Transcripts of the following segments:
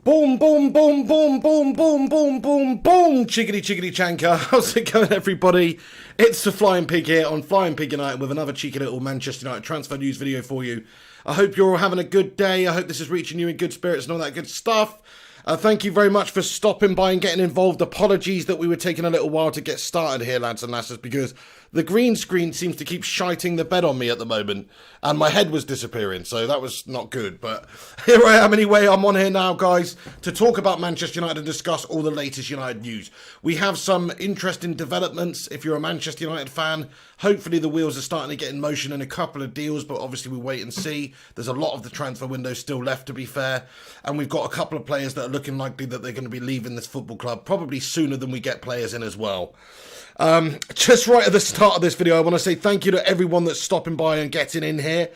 Boom, boom, boom, boom, boom, boom, boom, boom, boom. Chickity, chickity, chanka. How's it going, everybody? It's the Flying Pig here on Flying Pig United with another cheeky little Manchester United transfer news video for you. I hope you're all having a good day. I hope this is reaching you in good spirits and all that good stuff. Thank you very much for stopping by and getting involved. Apologies that we were taking a little while to get started here, lads and lasses, because the green screen seems to keep shiting the bed on me at the moment, and my head was disappearing, so that was not good. But here I am anyway. I'm on here now, guys, to talk about Manchester United and discuss all the latest United news. We have some interesting developments. If you're a Manchester United fan, hopefully the wheels are starting to get in motion in a couple of deals, but obviously we wait and see. There's a lot of the transfer window still left, to be fair, and we've got a couple of players that are looking likely that they're going to be leaving this football club probably sooner than we get players in as well. Just right at the start of this video, I want to say thank you to everyone that's stopping by and getting in here.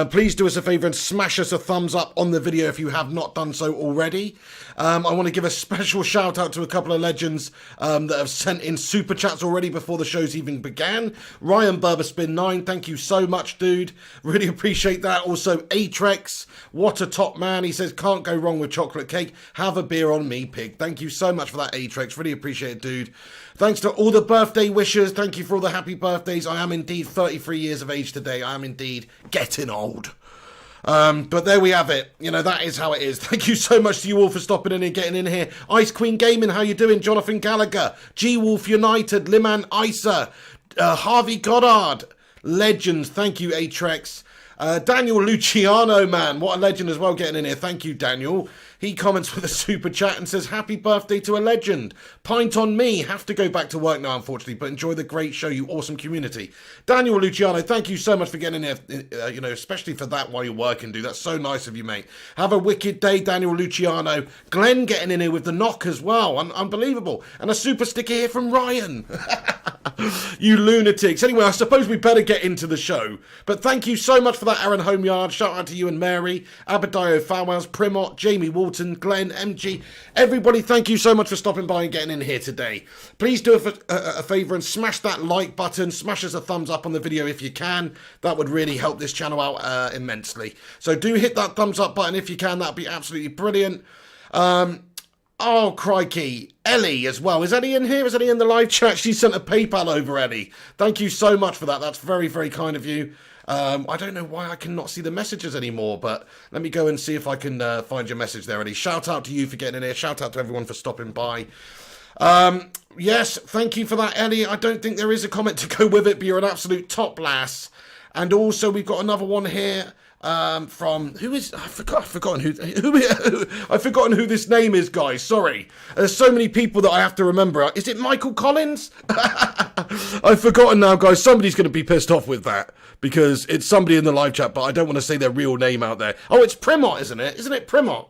Please do us a favour and smash us a thumbs up on the video if you have not done so already. I want to give a special shout out to a couple of legends that have sent in super chats already before the shows even began. Ryan Berberspin9, thank you so much, dude. Really appreciate that. Also, Atrex, what a top man. He says, can't go wrong with chocolate cake. Have a beer on me, pig. Thank you so much for that, Atrex. Really appreciate it, dude. Thanks to all the birthday wishers. Thank you for all the happy birthdays. I am indeed 33 years of age today. I am indeed getting old. But there we have it. You know, that is how it is. Thank you so much to you all for stopping in and getting in here. Ice Queen Gaming, how you doing? Jonathan Gallagher, G-Wolf United, Liman Isa, Harvey Goddard, legends. Thank you, Atrex. Daniel Luciano, man, what a legend as well getting in here. Thank you, Daniel. He comments with a super chat and says, happy birthday to a legend. Pint on me. Have to go back to work now, unfortunately, but enjoy the great show, you awesome community. Daniel Luciano, thank you so much for getting in here, you know, especially for that while you're working, dude. That's so nice of you, mate. Have a wicked day, Daniel Luciano. Glenn getting in here with the knock as well. Unbelievable. And a super sticker here from Ryan. You lunatics. Anyway, I suppose we better get into the show. But thank you so much for that, Aaron Homeyard. Shout out to you and Mary, Abadio Fowels, Primot, Jamie Walton, Glenn, MG. Everybody, thank you so much for stopping by and getting in here today. Please do a favour and smash that like button. Smash us a thumbs up on the video if you can. That would really help this channel out immensely. So do hit that thumbs up button if you can. That would be absolutely brilliant. Oh, crikey. Ellie as well. Is Ellie in here? Is Ellie in the live chat? She sent a PayPal over, Ellie. Thank you so much for that. That's very, very kind of you. I don't know why I cannot see the messages anymore, but let me go and see if I can find your message there, Ellie. Shout out to you for getting in here. Shout out to everyone for stopping by. Yes, thank you for that, Ellie. I don't think there is a comment to go with it, but you're an absolute top lass. And also, we've got another one here. From who is I've forgotten who I've forgotten who this name is, guys. Sorry, there's so many people that I have to remember. Is it Michael Collins? I've forgotten now, guys. Somebody's going to be pissed off with that because it's somebody in the live chat, but I don't want to say their real name out there. Oh, it's Primot, isn't it? Isn't it Primot?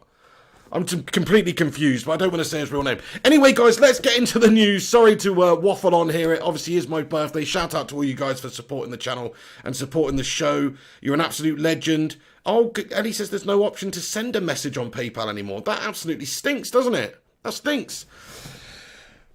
I'm completely confused, but I don't want to say his real name. Anyway, guys, let's get into the news. Sorry to waffle on here. It obviously is my birthday. Shout out to all you guys for supporting the channel and supporting the show. You're an absolute legend. Oh, Ellie says there's no option to send a message on PayPal anymore. That absolutely stinks, doesn't it? That stinks.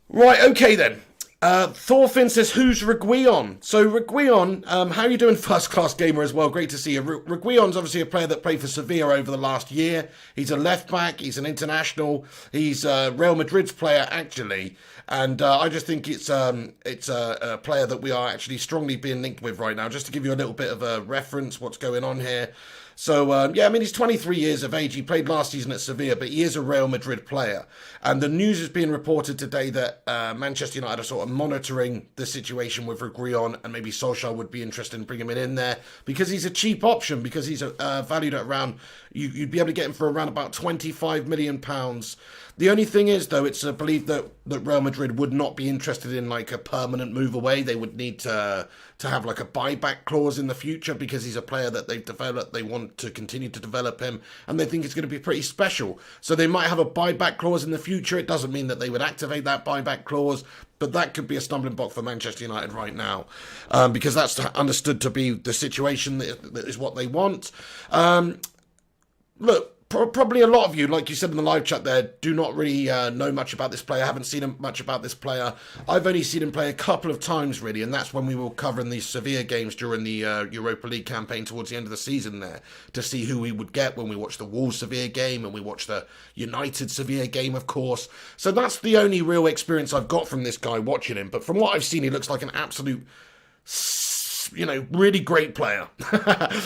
Right, okay then. Thorfinn says, who's Reguilon? So Reguilon, how are you doing, first class gamer as well? Great to see you. Reguilon's obviously a player that played for Sevilla over the last year. He's a left back, he's an international, he's Real Madrid's player actually, and I just think it's a player that we are actually strongly being linked with right now. Just to give you a little bit of a reference what's going on here. So, yeah, I mean, he's 23 years of age. He played last season at Sevilla, but he is a Real Madrid player. And the news is being reported today that Manchester United are sort of monitoring the situation with Reguilon, and maybe Solskjaer would be interested in bringing him in there because he's a cheap option, because he's valued at around, you'd be able to get him for around about £25 million. The only thing is, though, it's believed that Real Madrid would not be interested in like a permanent move away. They would need to have like a buyback clause in the future because he's a player that they've developed. They want to continue to develop him, and they think it's going to be pretty special. So they might have a buyback clause in the future. It doesn't mean that they would activate that buyback clause, but that could be a stumbling block for Manchester United right now, because that's understood to be the situation that is what they want. Look, probably a lot of you, like you said in the live chat there, do not really know much about this player. I haven't seen much about this player. I've only seen him play a couple of times, really, and that's when we were covering these Sevilla games during the Europa League campaign towards the end of the season there, to see who we would get when we watched the Wolves-Sevilla game and we watched the United-Sevilla game, of course. So that's the only real experience I've got from this guy watching him. But from what I've seen, he looks like an absolute, really great player.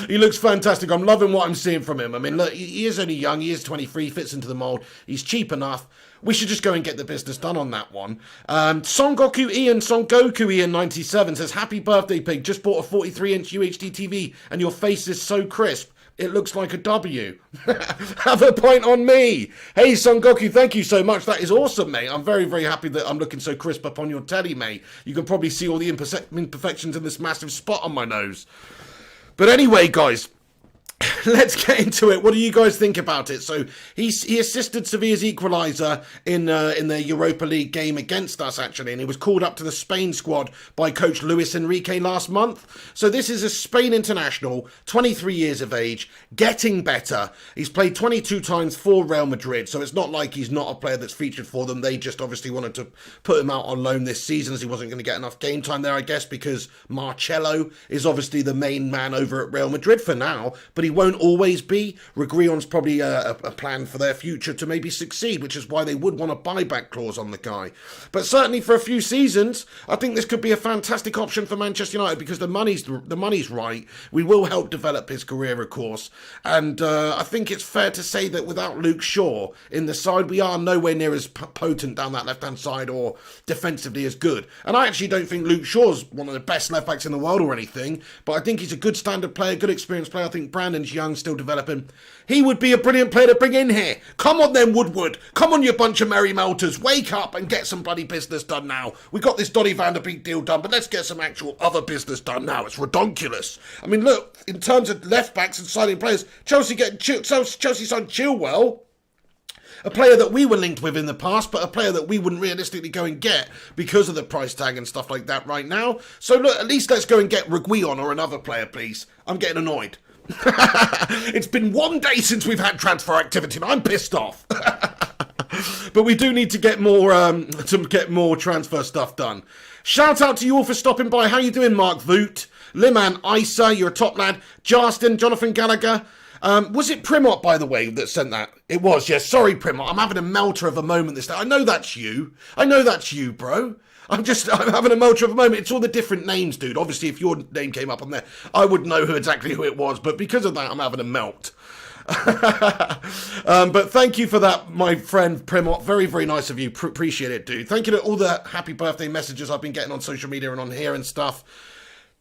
He looks fantastic. I'm loving what I'm seeing from him. I mean, look, he is only young. He is 23, fits into the mould. He's cheap enough. We should just go and get the business done on that one. Son Goku Ian 97 says, happy birthday, Pig. Just bought a 43-inch UHD TV and your face is so crisp. It looks like a W. Have a point on me. Hey, Son Goku, thank you so much. That is awesome, mate. I'm very, very happy that I'm looking so crisp up on your telly, mate. You can probably see all the imperfections in this massive spot on my nose. But anyway, guys, let's get into it. What do you guys think about it? So he assisted Sevilla's equaliser in their Europa League game against us, actually, and he was called up to the Spain squad by coach Luis Enrique last month. So this is a Spain international, 23 years of age, getting better. He's played 22 times for Real Madrid, so it's not like he's not a player that's featured for them. They just obviously wanted to put him out on loan this season as he wasn't going to get enough game time there, I guess, because Marcelo is obviously the main man over at Real Madrid for now, but he won't always be. Reguilon's probably a plan for their future to maybe succeed, which is why they would want a buyback clause on the guy. But certainly for a few seasons, I think this could be a fantastic option for Manchester United because the money's right. We will help develop his career, of course. And I think it's fair to say that without Luke Shaw in the side, we are nowhere near as potent down that left-hand side or defensively as good. And I actually don't think Luke Shaw's one of the best left-backs in the world or anything, but I think he's a good standard player, good experienced player. I think Brandon's young, still developing. He would be a brilliant player to bring in here. Come on then, Woodward. Come on, you bunch of merry melters. Wake up and get some bloody business done now. We got this Donny van der Beek deal done, but let's get some actual other business done now. It's redonkulous. I mean, look, in terms of left backs and signing players, Chelsea signed Chilwell, a player that we were linked with in the past, but a player that we wouldn't realistically go and get because of the price tag and stuff like that right now. So look, at least let's go and get Reguilon or another player, please. I'm getting annoyed. It's been one day since we've had transfer activity and I'm pissed off. But we do need to get more transfer stuff done. Shout out to you all for stopping by. How you doing, Mark Voot? Liman Isa, you're a top lad. Justin, Jonathan Gallagher. Was it Primot, by the way, that sent that? It was, yes. Sorry, Primot. I'm having a melter of a moment this day. I know that's you. I know that's you, bro. I'm having a melter of a moment. It's all the different names, dude. Obviously, if your name came up on there, I would know exactly who it was. But because of that, I'm having a melt. But thank you for that, my friend Primot. Very, very nice of you. Appreciate it, dude. Thank you to all the happy birthday messages I've been getting on social media and on here and stuff.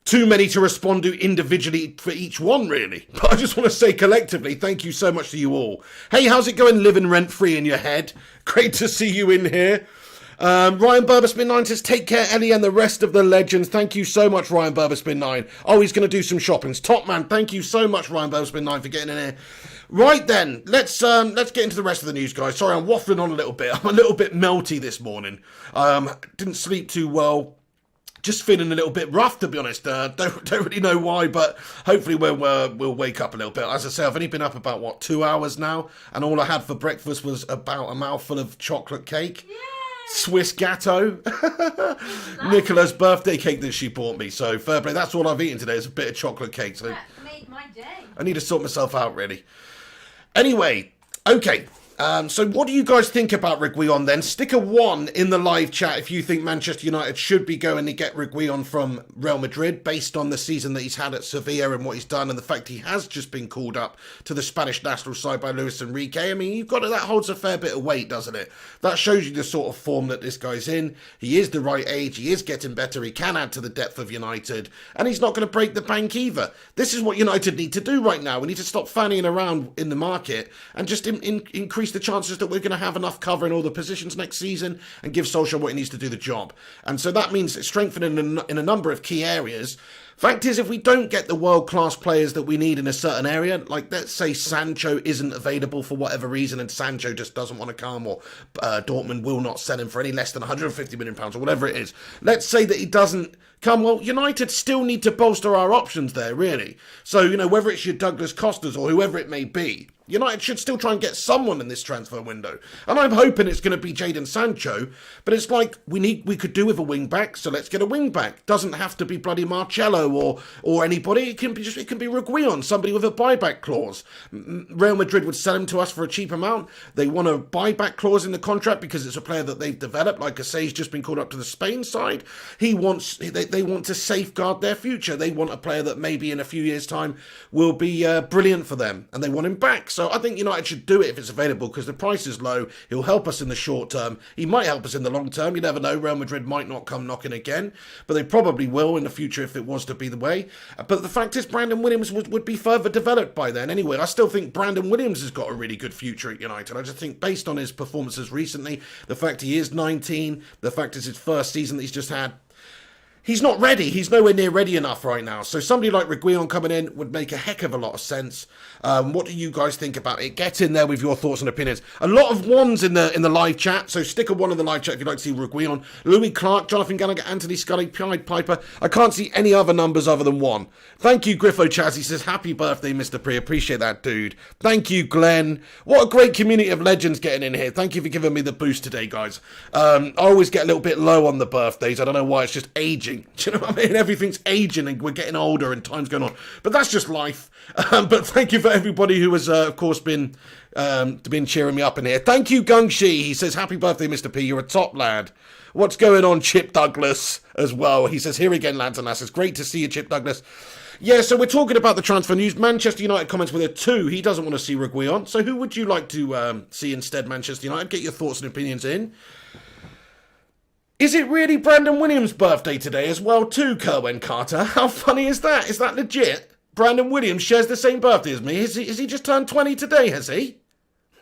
Too many to respond to individually for each one, really. But I just want to say collectively, thank you so much to you all. Hey, how's it going living rent-free in your head? Great to see you in here. Ryan Burberspin9 says, take care, Ellie, and the rest of the legends. Thank you so much, Ryan Burberspin9. Oh, he's going to do some shoppings. Top man, thank you so much, Ryan Burberspin9, for getting in here. Right then, let's get into the rest of the news, guys. Sorry, I'm waffling on a little bit. I'm a little bit melty this morning. Didn't sleep too well. Just feeling a little bit rough, to be honest. Don't really know why, but hopefully we'll wake up a little bit. As I say, I've only been up about, 2 hours now, and all I had for breakfast was about a mouthful of chocolate cake. Yeah. Swiss Gatto. Nicola's birthday cake that she bought me. So fair play. That's all I've eaten today is a bit of chocolate cake. So that made my day. I need to sort myself out, really. Anyway, okay. So what do you guys think about Reguilon then? Stick a 1 in the live chat if you think Manchester United should be going to get Reguilon from Real Madrid based on the season that he's had at Sevilla and what he's done and the fact he has just been called up to the Spanish national side by Luis Enrique. I mean, that holds a fair bit of weight, doesn't it? That shows you the sort of form that this guy's in. He is the right age. He is getting better. He can add to the depth of United. And he's not going to break the bank either. This is what United need to do right now. We need to stop fanning around in the market and just increase the chances that we're going to have enough cover in all the positions next season and give Solskjaer what he needs to do the job. And so that means strengthening in a number of key areas. Fact is, if we don't get the world-class players that we need in a certain area, like let's say Sancho isn't available for whatever reason and Sancho just doesn't want to come, or Dortmund will not sell him for any less than £150 million or whatever it is. Let's say that he doesn't come, well, United still need to bolster our options there, really. So, whether it's your Douglas Costas or whoever it may be, United should still try and get someone in this transfer window. And I'm hoping it's going to be Jadon Sancho, but it's like we could do with a wing back, so let's get a wing back. Doesn't have to be bloody Marcelo or anybody. It can be Reguilon, somebody with a buyback clause. Real Madrid would sell him to us for a cheap amount. They want a buyback clause in the contract because it's a player that they've developed. Like I say, he's just been called up to the Spain side. They want to safeguard their future. They want a player that maybe in a few years' time will be brilliant for them, and they want him back. So I think United should do it if it's available because the price is low. He'll help us in the short term. He might help us in the long term. You never know. Real Madrid might not come knocking again, but they probably will in the future if it was to be the way. But the fact is, Brandon Williams would be further developed by then. Anyway, I still think Brandon Williams has got a really good future at United. I just think based on his performances recently, the fact he is 19, the fact it's his first season that he's just had, he's not ready. He's nowhere near ready enough right now. So somebody like Reguilon coming in would make a heck of a lot of sense. What do you guys think about it? Get in there with your thoughts and opinions. A lot of ones in the live chat, so stick a one in the live chat if you'd like to see Reguilon. Louis Clark, Jonathan Gallagher, Anthony Scully, Pied Piper. I can't see any other numbers other than one. Thank you, Griffo Chaz. He says, happy birthday, Mr. Pre. Appreciate that, dude. Thank you, Glenn. What a great community of legends getting in here. Thank you for giving me the boost today, guys. I always get a little bit low on the birthdays. I don't know why. It's just aging. Do you know what I mean? Everything's aging and we're getting older and time's going on. But that's just life. But thank you for everybody who has, of course, been cheering me up in here. Thank you, Gungshi. He says, happy birthday, Mr. P. You're a top lad. What's going on, Chip Douglas, as well? He says, here again, lads and lasses. Great to see you, Chip Douglas. Yeah, so we're talking about the transfer news. Manchester United comments with a 2. He doesn't want to see Reguilon. So who would you like to see instead, Manchester United? Get your thoughts and opinions in. Is it really Brandon Williams' birthday today as well too, Kerwin Carter? How funny is that? Is that legit? Brandon Williams shares the same birthday as me. Is he just turned 20 today, has he?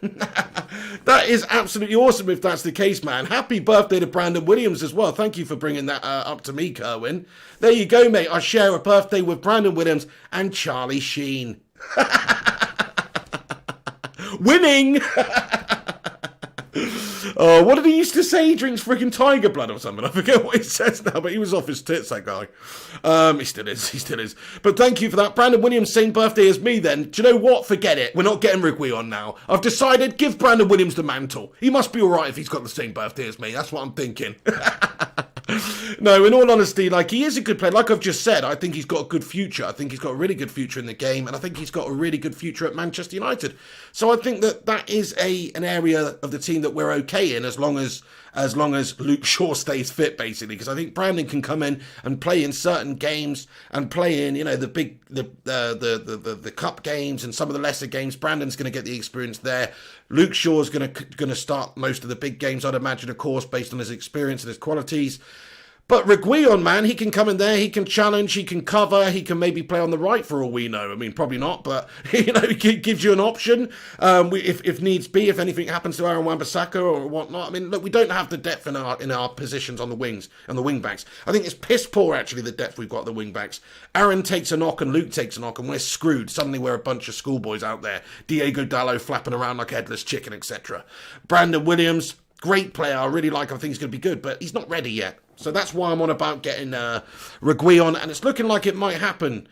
That is absolutely awesome if that's the case, man. Happy birthday to Brandon Williams as well. Thank you for bringing that up to me, Kerwin. There you go, mate. I share a birthday with Brandon Williams and Charlie Sheen. Winning! Oh, what did he used to say? He drinks freaking tiger blood or something. I forget what he says now, but he was off his tits, that guy. He still is. But thank you for that. Brandon Williams, same birthday as me then. Do you know what? Forget it. We're not getting Reguilon now. I've decided, give Brandon Williams the mantle. He must be alright if he's got the same birthday as me. That's what I'm thinking. No, in all honesty, like, he is a good player. Like I've just said, I think he's got a good future. I think he's got a really good future in the game, and I think he's got a really good future at Manchester United. So I think that is an area of the team that we're okay in, as long as Luke Shaw stays fit, basically. Because I think Brandon can come in and play in certain games and play in, the cup games and some of the lesser games. Brandon's going to get the experience there. Luke Shaw's going to start most of the big games, I'd imagine, of course, based on his experience and his qualities. But Reguilon, man, he can come in there, he can challenge, he can cover, he can maybe play on the right for all we know. I mean, probably not, but, he gives you an option if needs be, if anything happens to Aaron Wan-Bissaka or whatnot. I mean, look, we don't have the depth in our positions on the wings and the wing backs. I think it's piss poor, actually, the depth we've got at the wing backs. Aaron takes a knock and Luke takes a knock and we're screwed. Suddenly we're a bunch of schoolboys out there. Diego Dallo flapping around like a headless chicken, etc. Brandon Williams, great player. I really like him. I think he's going to be good, but he's not ready yet. So that's why I'm on about getting Reguilon, and it's looking like it might happen.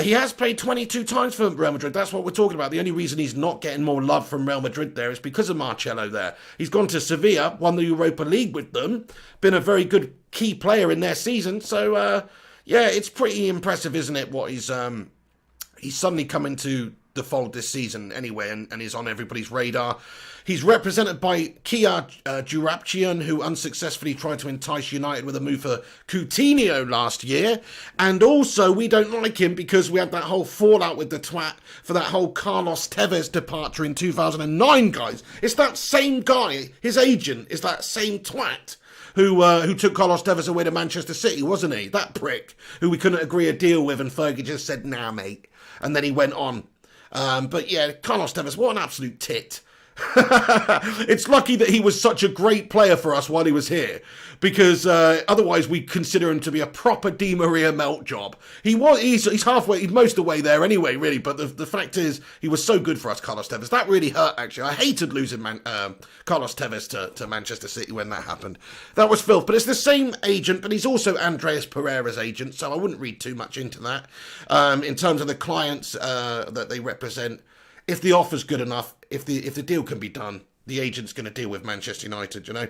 He has played 22 times for Real Madrid. That's what we're talking about. The only reason he's not getting more love from Real Madrid there is because of Marcelo there. He's gone to Sevilla, won the Europa League with them, been a very good key player in their season. So, yeah, it's pretty impressive, isn't it, what he's suddenly come into the fold this season anyway, and is on everybody's radar. He's represented by Kia Jurapchian, who unsuccessfully tried to entice United with a move for Coutinho last year. And also, we don't like him because we had that whole fallout with the twat for that whole Carlos Tevez departure in 2009, guys. It's that same guy, his agent, is that same twat who took Carlos Tevez away to Manchester City, wasn't he? That prick, who we couldn't agree a deal with, and Fergie just said, nah, mate. And then he went on. But yeah, Carlos Tevez, what an absolute tit. It's lucky that he was such a great player for us while he was here, because otherwise we'd consider him to be a proper Di Maria melt job. He's halfway, he's most of the way there anyway, really, but the fact is, he was so good for us, Carlos Tevez. That really hurt, actually. I hated losing Carlos Tevez to Manchester City when that happened. That was filth, but it's the same agent, but he's also Andreas Pereira's agent, so I wouldn't read too much into that. In terms of the clients that they represent, if the offer's good enough, if the deal can be done, the agent's going to deal with Manchester United, you know.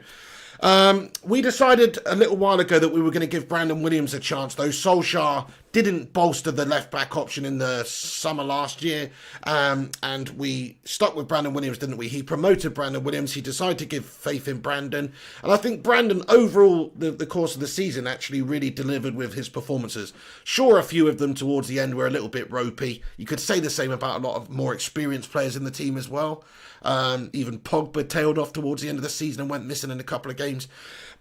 We decided a little while ago that we were going to give Brandon Williams a chance, though Solskjaer didn't bolster the left-back option in the summer last year, and we stuck with Brandon Williams, didn't we? He promoted Brandon Williams. He decided to give faith in Brandon, and I think Brandon, overall, the course of the season, actually really delivered with his performances. Sure, a few of them towards the end were a little bit ropey. You could say the same about a lot of more experienced players in the team as well. Even Pogba tailed off towards the end of the season and went missing in a couple of games.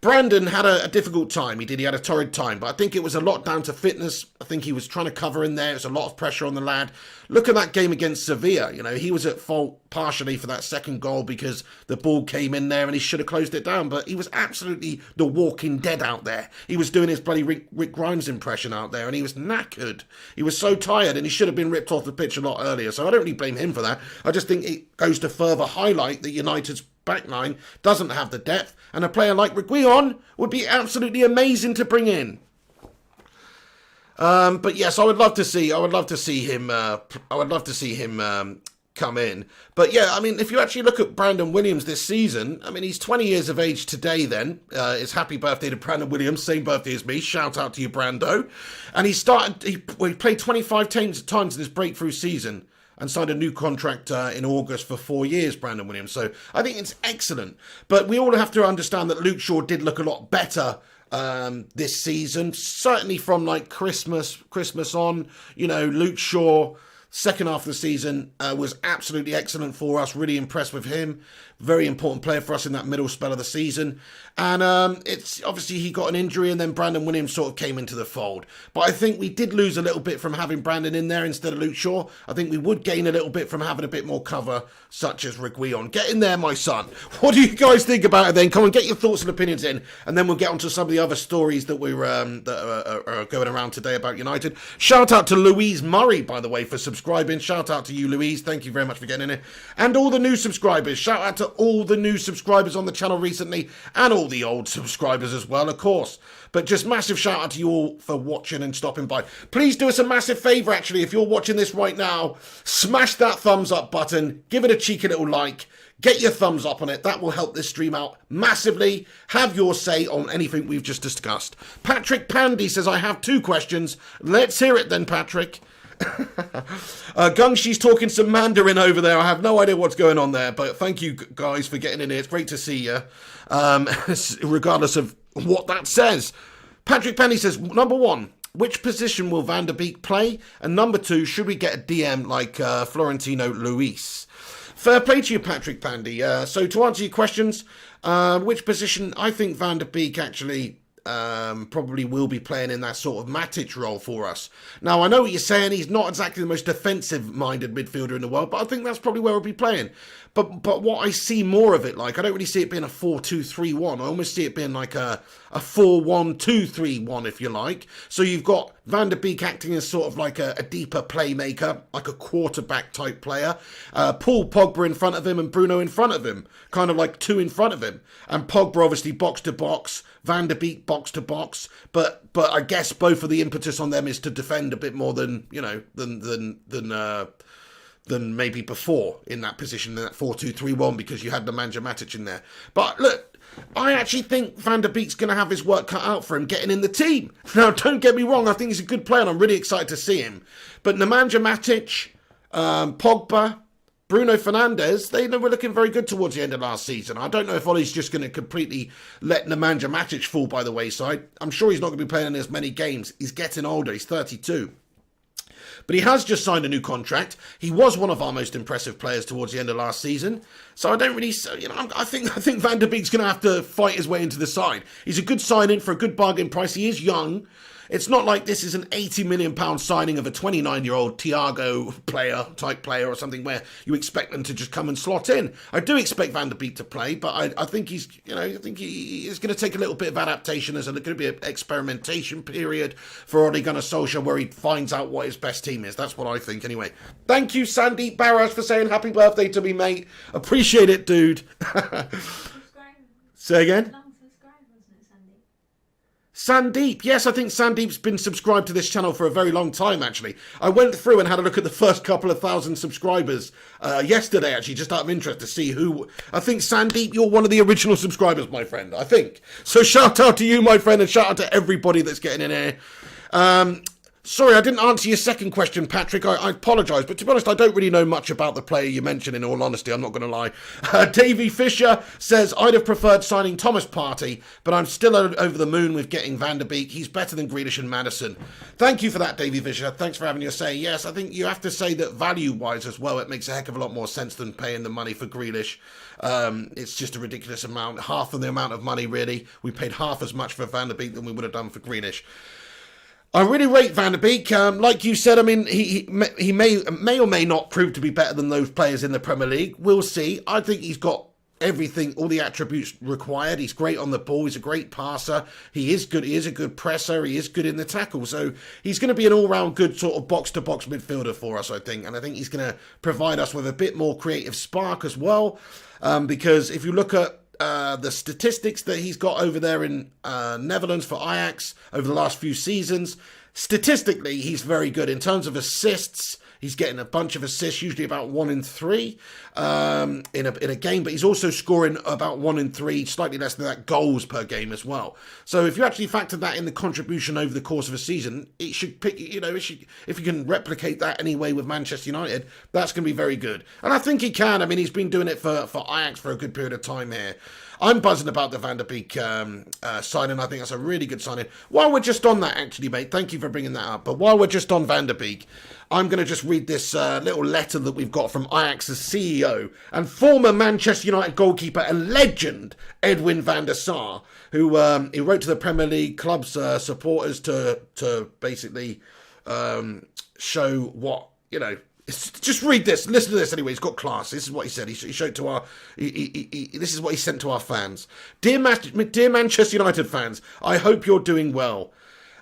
Brandon had a difficult time. He had a torrid time, but I think it was a lot down to fitness. I think he was trying to cover in there. It was a lot of pressure on the lad. Look at that game against Sevilla. You know, he was at fault partially for that second goal because the ball came in there and he should have closed it down, but he was absolutely the walking dead out there. He was doing his bloody Rick Grimes impression out there and he was knackered. He was so tired and he should have been ripped off the pitch a lot earlier, so I don't really blame him for that. I just think it goes to further highlight that United's backline doesn't have the depth, and a player like Reguilon would be absolutely amazing to bring in. But yes, I would love to see him come in. But yeah, I mean, if you actually look at Brandon Williams this season, I mean, he's 20 years of age today then. It's happy birthday to Brandon Williams, same birthday as me. Shout out to you, Brando. And he played 25 times in his breakthrough season and signed a new contract in August for 4 years, Brandon Williams. So I think it's excellent. But we all have to understand that Luke Shaw did look a lot better this season. Certainly from like Christmas on, you know, Luke Shaw, second half of the season, was absolutely excellent for us. Really impressed with him. Very important player for us in that middle spell of the season. And it's obviously he got an injury and then Brandon Williams sort of came into the fold. But I think we did lose a little bit from having Brandon in there instead of Luke Shaw. I think we would gain a little bit from having a bit more cover, such as Reguilon. Get in there, my son. What do you guys think about it then? Come on, get your thoughts and opinions in. And then we'll get on to some of the other stories that are going around today about United. Shout out to Louise Murray, by the way, for subscribing. Shout out to you, Louise. Thank you very much for getting in here. And all the new subscribers. Shout out to all the new subscribers on the channel recently and all the old subscribers as well, of course. But just massive shout out to you all for watching and stopping by. Please do us a massive favour, actually, if you're watching this right now, smash that thumbs up button, give it a cheeky little like, get your thumbs up on it. That will help this stream out massively. Have your say on anything we've just discussed. Patrick Pandy says, I have 2 questions. Let's hear it then, Patrick. Gungshi's talking some Mandarin over there. I have no idea what's going on there, but thank you guys for getting in here. It's great to see you, regardless of what that says. Patrick Penny says, number 1, which position will Van der Beek play? And number 2, should we get a DM like Florentino Luis? Fair play to you, Patrick Pandy. So to answer your questions, which position? I think Van der Beek actually probably will be playing in that sort of Matic role for us. Now, I know what you're saying. He's not exactly the most defensive-minded midfielder in the world, but I think that's probably where we'll be playing. But what I see more of it like, I don't really see it being a 4-2-3-1. I almost see it being like a 4-1-2-3-1, if you like. So you've got Van der Beek acting as sort of like a deeper playmaker, like a quarterback type player. Paul Pogba in front of him and Bruno in front of him, kind of like 2 in front of him. And Pogba obviously box to box, Van der Beek box to box. But I guess both of the impetus on them is to defend a bit more than, you know, than maybe before in that position, in that 4-2-3-1, because you had the Nemanja Matic in there. But look, I actually think Van der Beek's going to have his work cut out for him getting in the team. Now, don't get me wrong, I think he's a good player and I'm really excited to see him. But Nemanja Matic, Pogba, Bruno Fernandes, they were looking very good towards the end of last season. I don't know if Ollie's just going to completely let Nemanja Matic fall by the wayside. I'm sure he's not going to be playing in as many games. He's getting older. He's 32. But he has just signed a new contract. He was one of our most impressive players towards the end of last season. So I don't really, you know, I think Van der Beek's going to have to fight his way into the side. He's a good signing for a good bargain price. He is young. It's not like this is an £80 million signing of a 29-year-old Thiago type player or something where you expect them to just come and slot in. I do expect Van der Beek to play, but I think he's, I think he is going to take a little bit of adaptation. There's going to be an experimentation period for Ole Gunnar Solskjaer where he finds out what his best team is. That's what I think anyway. Thank you, Sandeep Barras, for saying happy birthday to me, mate. Appreciate it, dude. Say again? Sandeep. Yes, I think Sandeep's been subscribed to this channel for a very long time, actually. I went through and had a look at the first couple of thousand subscribers yesterday, actually, just out of interest to see who... I think, Sandeep, you're one of the original subscribers, my friend, I think. So shout out to you, my friend, and shout out to everybody that's getting in here. Sorry, I didn't answer your second question, Patrick. I apologise, but to be honest, I don't really know much about the player you mentioned, in all honesty. I'm not going to lie. Davey Fisher says, I'd have preferred signing Thomas Partey, but I'm still over the moon with getting Van der Beek. He's better than Grealish and Maddison. Thank you for that, Davey Fisher. Thanks for having your say. Yes, I think you have to say that value-wise as well, it makes a heck of a lot more sense than paying the money for Grealish. It's just a ridiculous amount. Half of the amount of money, really. We paid half as much for Van der Beek than we would have done for Grealish. I really rate Van der Beek. Like you said, I mean, he may or may not prove to be better than those players in the Premier League. We'll see. I think he's got everything, all the attributes required. He's great on the ball. He's a great passer. He is good. He is a good presser. He is good in the tackle. So he's going to be an all-round good sort of box-to-box midfielder for us, I think. And I think he's going to provide us with a bit more creative spark as well. Because if you look at the statistics that he's got over there in Netherlands for Ajax over the last few seasons, statistically, he's very good. In terms of assists, he's getting a bunch of assists, usually about 1 in 3 in a game, but he's also scoring about 1 in 3, slightly less than that, goals per game as well. So if you actually factor that in the contribution over the course of a season, it should pick, if you can replicate that anyway with Manchester United, that's going to be very good. And I think he can. I mean, he's been doing it for Ajax for a good period of time here. I'm buzzing about the Van der Beek signing. I think that's a really good signing. While we're just on that, actually, mate, thank you for bringing that up. But while we're just on Van der Beek, I'm going to just read this little letter that we've got from Ajax's CEO and former Manchester United goalkeeper and legend, Edwin van der Sar, who he wrote to the Premier League club's supporters to basically show what, just read this. Listen to this anyway. He's got class. This is what he said. He showed to our... this is what he sent to our fans. Dear Manchester United fans, I hope you're doing well.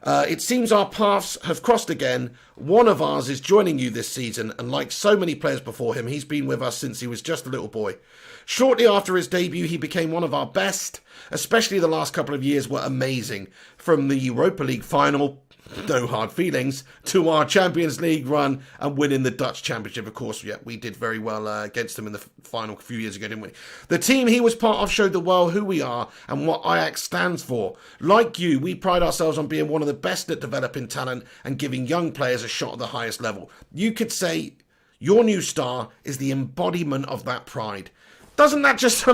It seems our paths have crossed again. One of ours is joining you this season, and like so many players before him, he's been with us since he was just a little boy. Shortly after his debut, he became one of our best. Especially the last couple of years were amazing. From the Europa League final... no hard feelings, to our Champions League run and winning the Dutch Championship. Of course, yeah, we did very well against them in the final a few years ago, didn't we? The team he was part of showed the world who we are and what Ajax stands for. Like you, we pride ourselves on being one of the best at developing talent and giving young players a shot at the highest level. You could say your new star is the embodiment of that pride. Doesn't that just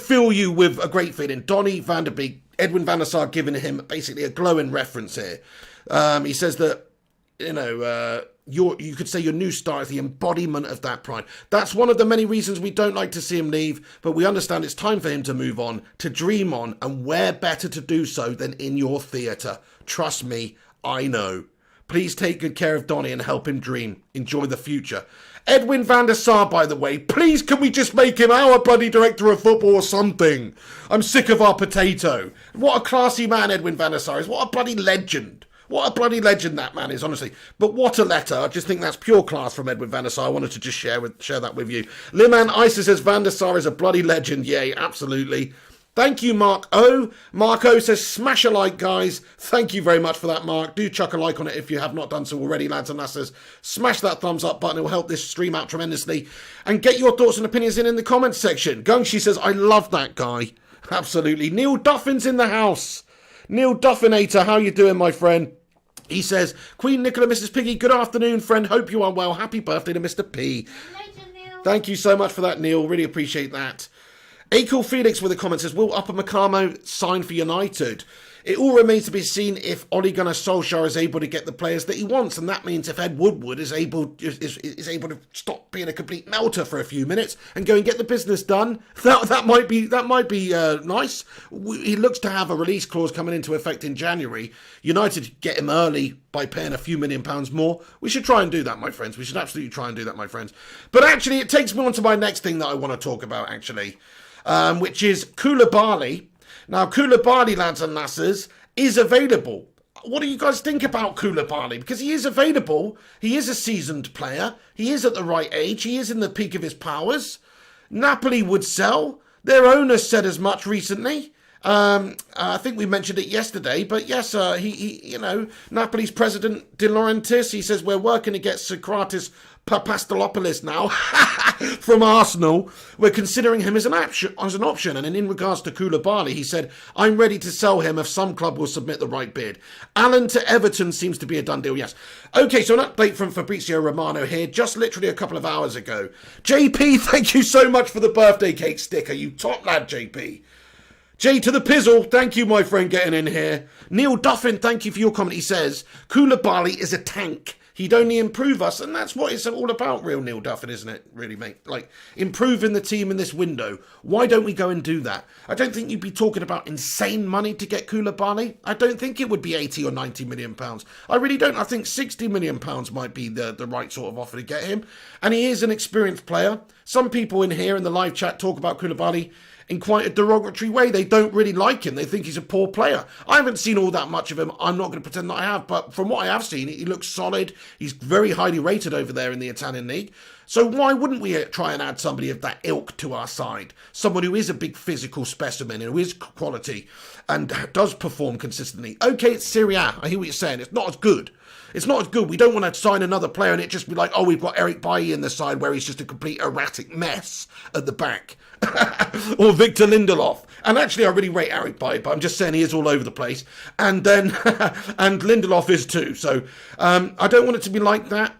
fill you with a great feeling? Donny van der Beek, Edwin van der Sar giving him basically a glowing reference here. He says that, you could say your new star is the embodiment of that pride. That's one of the many reasons we don't like to see him leave, but we understand it's time for him to move on, to dream on, and where better to do so than in your theatre. Trust me, I know. Please take good care of Donny and help him dream. Enjoy the future. Edwin van der Sar, by the way, please can we just make him our bloody director of football or something? I'm sick of our potato. What a classy man Edwin van der Sar is. What a bloody legend. What a bloody legend that man is, honestly. But what a letter. I just think that's pure class from Edwin van der Sar. I wanted to just share that with you. Liman Isa says Van der Sar is a bloody legend. Yay, absolutely. Thank you, Mark O. Mark O says, smash a like, guys. Thank you very much for that, Mark. Do chuck a like on it if you have not done so already, lads and lasses. Smash that thumbs up button. It will help this stream out tremendously. And get your thoughts and opinions in the comments section. Gungshi says, I love that guy. Absolutely. Neil Duffin's in the house. Neil Duffinator, how you doing, my friend? He says, Queen Nicola, Mrs. Piggy, good afternoon, friend. Hope you are well. Happy birthday to Mr. P. Legend, Neil. Thank you so much for that, Neil. Really appreciate that. Akil Felix with a comment says, will Upper Macamo sign for United? It all remains to be seen if Ole Gunnar Solskjaer is able to get the players that he wants, and that means if Ed Woodward is able to stop being a complete melter for a few minutes and go and get the business done, that might be nice. He looks to have a release clause coming into effect in January. United get him early by paying a few £1 million more. We should try and do that, my friends. We should absolutely try and do that, my friends. But actually, it takes me on to my next thing that I want to talk about, actually, which is Koulibaly. Now, Koulibaly, lads and lasses, is available. What do you guys think about Koulibaly? Because he is available. He is a seasoned player. He is at the right age. He is in the peak of his powers. Napoli would sell. Their owner said as much recently. I think we mentioned it yesterday, but yes, Napoli's president De Laurentiis, he says we're working to get Socrates Papastolopoulos now from Arsenal. We're considering him as an option. And in regards to Koulibaly, he said, I'm ready to sell him if some club will submit the right bid. Allen to Everton seems to be a done deal, yes. Okay, so an update from Fabrizio Romano here, just literally a couple of hours ago. JP, thank you so much for the birthday cake sticker. You top lad, JP. J to the Pizzle, thank you, my friend, getting in here. Neil Duffin, thank you for your comment. He says, Koulibaly is a tank. He'd only improve us, and that's what it's all about, real Neil Duffin, isn't it, really, mate? Like, improving the team in this window. Why don't we go and do that? I don't think you'd be talking about insane money to get Koulibaly. I don't think it would be 80 or 90 million pounds. I really don't. I think 60 million pounds might be the right sort of offer to get him. And he is an experienced player. Some people in here in the live chat talk about Koulibaly in quite a derogatory way. They don't really like him. They think he's a poor player. I haven't seen all that much of him. I'm not going to pretend that I have, but from what I have seen, he looks solid. He's very highly rated over there in the Italian league. So why wouldn't we try and add somebody of that ilk to our side? Someone who is a big physical specimen, who is quality and does perform consistently. Okay, it's Serie A. I hear what you're saying. It's not as good. It's not as good. We don't want to sign another player and it just be like, oh, we've got Eric Bailly in the side where he's just a complete erratic mess at the back. Or Victor Lindelof. And actually, I really rate Eric Bailly, but I'm just saying he is all over the place. And then, and Lindelof is too. So I don't want it to be like that.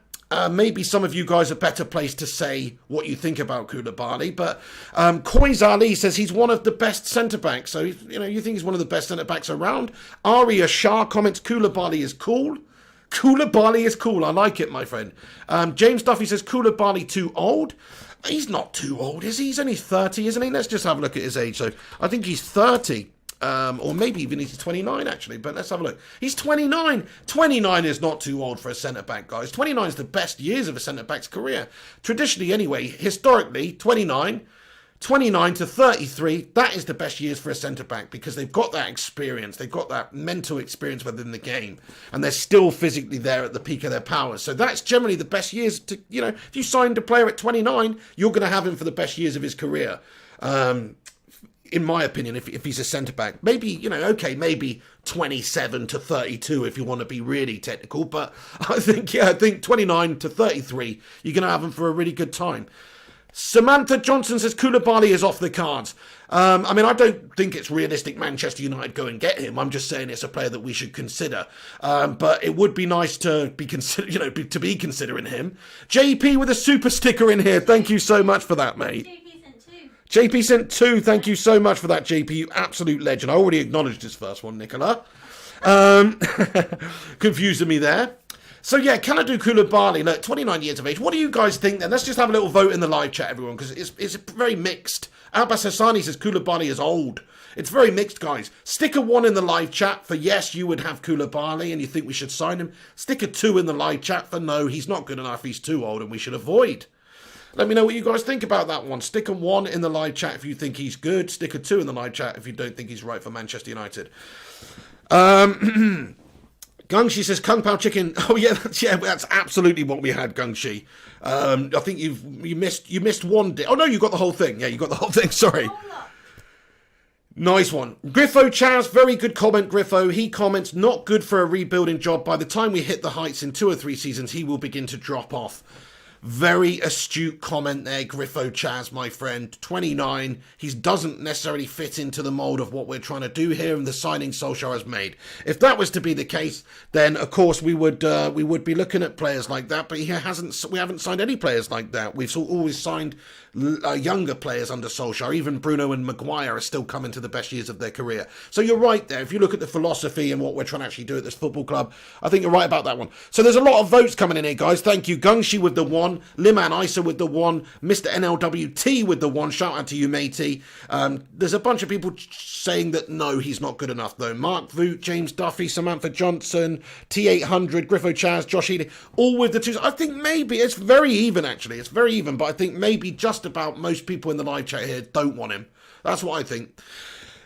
Maybe some of you guys are better placed to say what you think about Koulibaly, but Koiz Ali says he's one of the best centre-backs. So, you think he's one of the best centre-backs around. Aria Shah comments, Koulibaly is cool. Koulibaly is cool. I like it, my friend. James Duffy says, Koulibaly too old? He's not too old, is he? He's only 30, isn't he? Let's just have a look at his age. So I think he's 30. Or maybe even he's 29, actually. But let's have a look. He's 29. 29 is not too old for a centre-back, guys. 29 is the best years of a centre-back's career. Traditionally, anyway, historically, 29 to 33, that is the best years for a centre-back because they've got that experience. They've got that mental experience within the game. And they're still physically there at the peak of their powers. So that's generally the best years to, if you signed a player at 29, you're going to have him for the best years of his career. In my opinion, if he's a centre-back. Maybe, maybe 27 to 32 if you want to be really technical. But I think 29 to 33, you're going to have him for a really good time. Samantha Johnson says Koulibaly is off the cards. I don't think it's realistic Manchester United go and get him. I'm just saying it's a player that we should consider. But it would be nice to be considering him. JP with a super sticker in here. Thank you so much for that, mate. JP sent 2. Thank you so much for that, JP. You absolute legend. I already acknowledged his first one, Nicola. Confusing me there. So, yeah, can I do Koulibaly? Look, 29 years of age. What do you guys think then? Let's just have a little vote in the live chat, everyone, because it's very mixed. Abbas Hassani says Koulibaly is old. It's very mixed, guys. Stick a 1 in the live chat for yes, you would have Koulibaly and you think we should sign him. Stick a 2 in the live chat for no, he's not good enough, he's too old and we should avoid. Let me know what you guys think about that one. Stick a 1 in the live chat if you think he's good. Stick a 2 in the live chat if you don't think he's right for Manchester United. Gungshi says Kung Pao chicken. Oh yeah, that's absolutely what we had, Gungshi. I think you missed one. Oh no, you got the whole thing. Yeah, you got the whole thing. Sorry. Nice one. Griffo Chaz, very good comment, Griffo. He comments, not good for a rebuilding job. By the time we hit the heights in 2 or 3 seasons, he will begin to drop off. Very astute comment there, Griffo Chaz, my friend. 29. He doesn't necessarily fit into the mould of what we're trying to do here and the signing Solskjaer has made. If that was to be the case, then of course we would be looking at players like that. But we haven't signed any players like that. We've always signed younger players under Solskjaer. Even Bruno and Maguire are still coming to the best years of their career. So you're right there. If you look at the philosophy and what we're trying to actually do at this football club, I think you're right about that one. So there's a lot of votes coming in here, guys. Thank you. Gungshi with the 1. Liman Isa with the 1. Mr. NLWT with the 1. Shout out to you, matey. There's a bunch of people saying that no, he's not good enough, though. Mark Voot, James Duffy, Samantha Johnson, T800, Griffo Chaz, Josh Healy, all with the 2s. I think maybe it's very even, actually. It's very even, but I think maybe just about most people in the live chat here don't want him. That's what I think.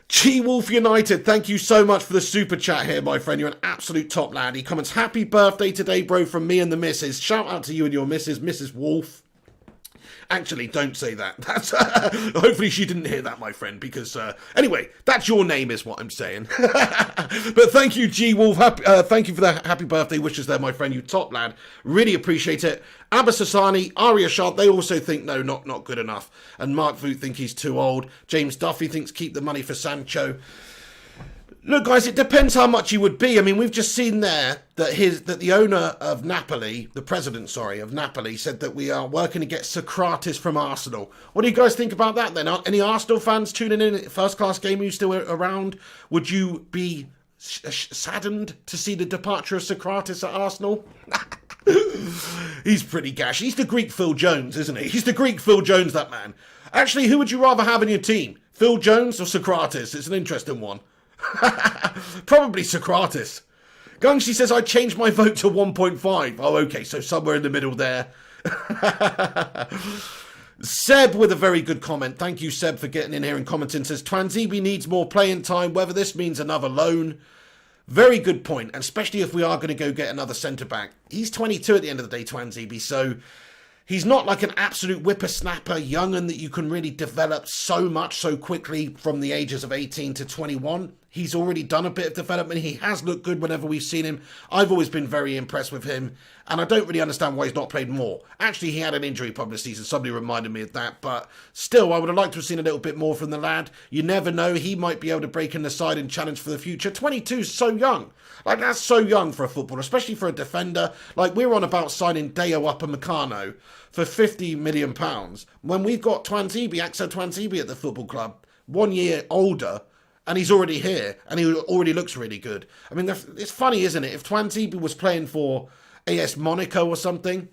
G-Wolf United, thank you so much for the super chat here, my friend. You're an absolute top lad. He comments, happy birthday today, bro, from me and the missus. Shout out to you and your missus, Mrs. Wolf. Actually, don't say that. That's hopefully she didn't hear that, my friend, because anyway, that's your name is what I'm saying. But thank you, G Wolf. Thank you for the happy birthday wishes there, my friend. You top lad. Really appreciate it. Abbas Hassani, Arya Shard, they also think no, not good enough. And Mark Voot think he's too old. James Duffy thinks keep the money for Sancho. Look, guys, it depends how much he would be. I mean, we've just seen there that the owner of Napoli, the president, sorry, of Napoli, said that we are working to get Socrates from Arsenal. What do you guys think about that then? Are any Arsenal fans tuning in? First-class game, are you still around? Would you be saddened to see the departure of Socrates at Arsenal? He's pretty gash. He's the Greek Phil Jones, isn't he? He's the Greek Phil Jones, that man. Actually, who would you rather have in your team? Phil Jones or Socrates? It's an interesting one. Probably Socrates. Gungshi says I changed my vote to 1.5. Oh, okay, so somewhere in the middle there. Seb with a very good comment. Thank you, Seb, for getting in here and commenting. Says Tuanzebe needs more playing time, whether this means another loan. Very good point, and especially if we are going to go get another centre-back. He's 22 at the end of the day, Tuanzebe, so he's not like an absolute whippersnapper, young'un that you can really develop so much so quickly from the ages of 18 to 21. He's already done a bit of development. He has looked good whenever we've seen him. I've always been very impressed with him, and I don't really understand why he's not played more. Actually, he had an injury problem this season. Somebody reminded me of that, but still, I would have liked to have seen a little bit more from the lad. You never know. He might be able to break in the side and challenge for the future. 22 is so young. Like, that's so young for a footballer, especially for a defender. Like, we're on about signing Deo Upamecano for £50 million. When we've got Tuanzebe, Axel Tuanzebe at the football club, 1 year older, and he's already here, and he already looks really good. I mean, it's funny, isn't it? If Tuanzebe was playing for AS Monaco or something,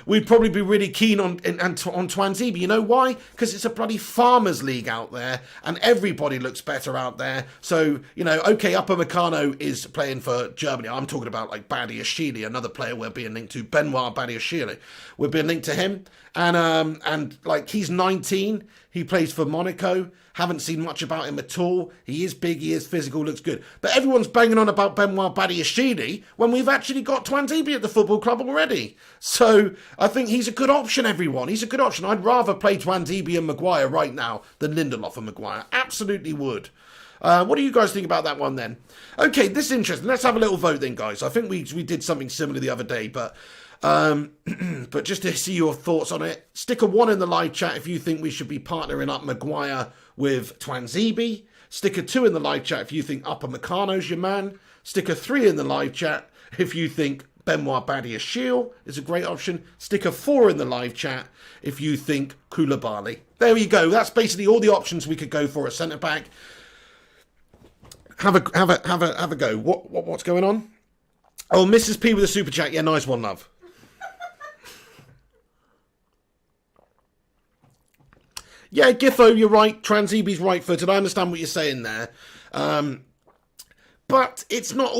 we'd probably be really keen on Tuanzebe. You know why? Because it's a bloody farmers league out there, and everybody looks better out there. So, you know, okay, Upamecano is playing for Germany. I'm talking about, like, Badiashile, another player we're being linked to, Benoit Badiashile. We're being linked to him, and like, he's 19. He plays for Monaco. Haven't seen much about him at all. He is big, he is physical, looks good. But everyone's banging on about Benoit Badiashile when we've actually got Tuanzebe at the football club already. So I think he's a good option, everyone. He's a good option. I'd rather play Tuanzebe and Maguire right now than Lindelof and Maguire. Absolutely would. What do you guys think about that one then? Okay, this is interesting. Let's have a little vote then, guys. I think we did something similar the other day, but but just to see your thoughts on it, stick a 1 in the live chat if you think we should be partnering up Maguire with Tuanzebe. Stick a 2 in the live chat if you think Upamecano's your man. Stick a 3 in the live chat if you think Benoit Badiashile is a great option. Stick a 4 in the live chat if you think Koulibaly. There you go. That's basically all the options we could go for at centre back. Have a go. What's going on? Oh, Mrs. P with a super chat. Yeah, nice one, love. Yeah, Giffo, you're right. Tuanzebe's right-footed. I understand what you're saying there. But it's not,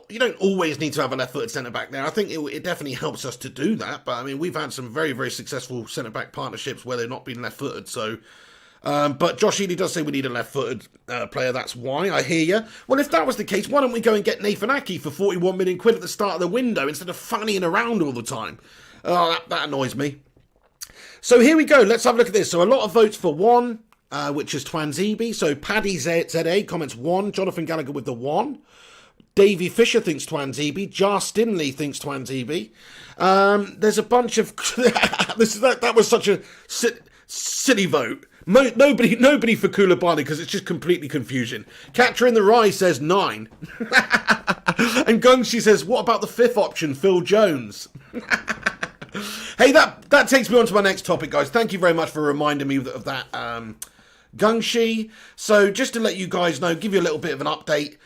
you don't always need to have a left-footed centre-back there. I think it definitely helps us to do that. But, I mean, we've had some very, very successful centre-back partnerships where they've not been left-footed. So, but Josh Healy does say we need a left-footed player. That's why. I hear you. Well, if that was the case, why don't we go and get Nathan Aki for 41 million quid at the start of the window instead of fannying around all the time? Oh, that annoys me. So here we go. Let's have a look at this. So a lot of votes for 1, which is Tuanzebe. So Paddy ZA comments 1. Jonathan Gallagher with the 1. Davey Fisher thinks Tuanzebe. Jar Stinley thinks Tuanzebe. There's a bunch of... that was such a silly vote. Nobody for Koulibaly because it's just completely confusion. Catcher in the Rye says 9. And Gungshi says, what about the 5th option, Phil Jones? Hey, that takes me on to my next topic, guys. Thank you very much for reminding me of that Gungshi. So just to let you guys know, give you a little bit of an update.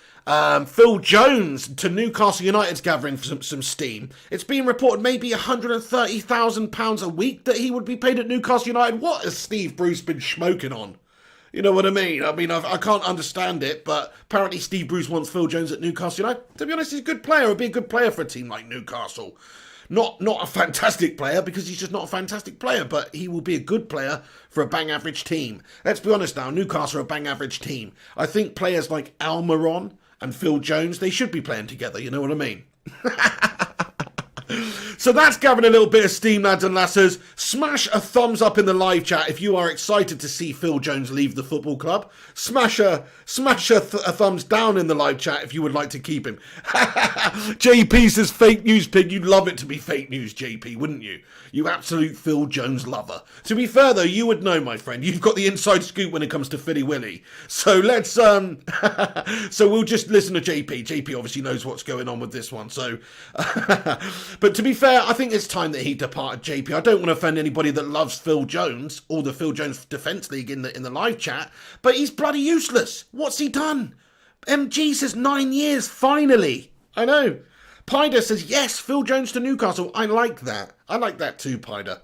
Phil Jones to Newcastle United's gathering some steam. It's being reported maybe £130,000 a week that he would be paid at Newcastle United. What has Steve Bruce been smoking on? You know what I mean? I can't understand it, but apparently Steve Bruce wants Phil Jones at Newcastle United. To be honest, he's a good player. He'd be a good player for a team like Newcastle. Not a fantastic player, because he's just not a fantastic player, but he will be a good player for a bang average team. Let's be honest now, Newcastle are a bang average team. I think players like Almiron and Phil Jones, they should be playing together, you know what I mean? So that's gathering a little bit of steam, lads and lasses. Smash a thumbs up in the live chat if you are excited to see Phil Jones leave the football club. Smash a thumbs down in the live chat if you would like to keep him. JP says fake news, pig. You'd love it to be fake news, JP, wouldn't you? You absolute Phil Jones lover. To be fair, though, you would know, my friend. You've got the inside scoop when it comes to Philly Willy. So let's, so we'll just listen to JP. JP obviously knows what's going on with this one. So, but to be fair, I think it's time that he departed, JP. I don't want to offend anybody that loves Phil Jones or the Phil Jones Defence League in the live chat, but he's bloody useless. What's he done? MG says 9 years, finally. I know. Pider says, yes, Phil Jones to Newcastle. I like that. I like that too, Pider.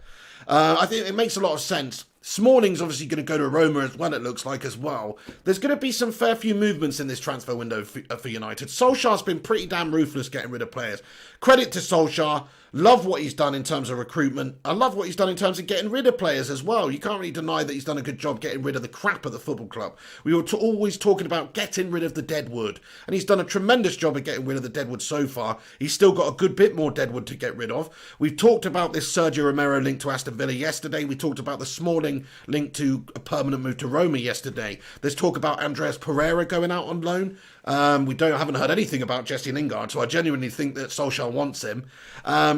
I think it makes a lot of sense. Smalling's obviously going to go to Roma as well, it looks like, as well. There's going to be some fair few movements in this transfer window for United. Solskjaer's been pretty damn ruthless getting rid of players. Credit to Solskjaer. Love what he's done in terms of recruitment. I love what he's done in terms of getting rid of players as well. You can't really deny that he's done a good job getting rid of the crap at the football club. We were always talking about getting rid of the deadwood, and he's done a tremendous job of getting rid of the deadwood so far. He's still got a good bit more deadwood to get rid of. We've talked about this Sergio Romero link to Aston Villa yesterday. We talked about the Smalling link to a permanent move to Roma yesterday. There's talk about Andreas Pereira going out on loan. We haven't heard anything about Jesse Lingard, so I genuinely think that Solskjaer wants him.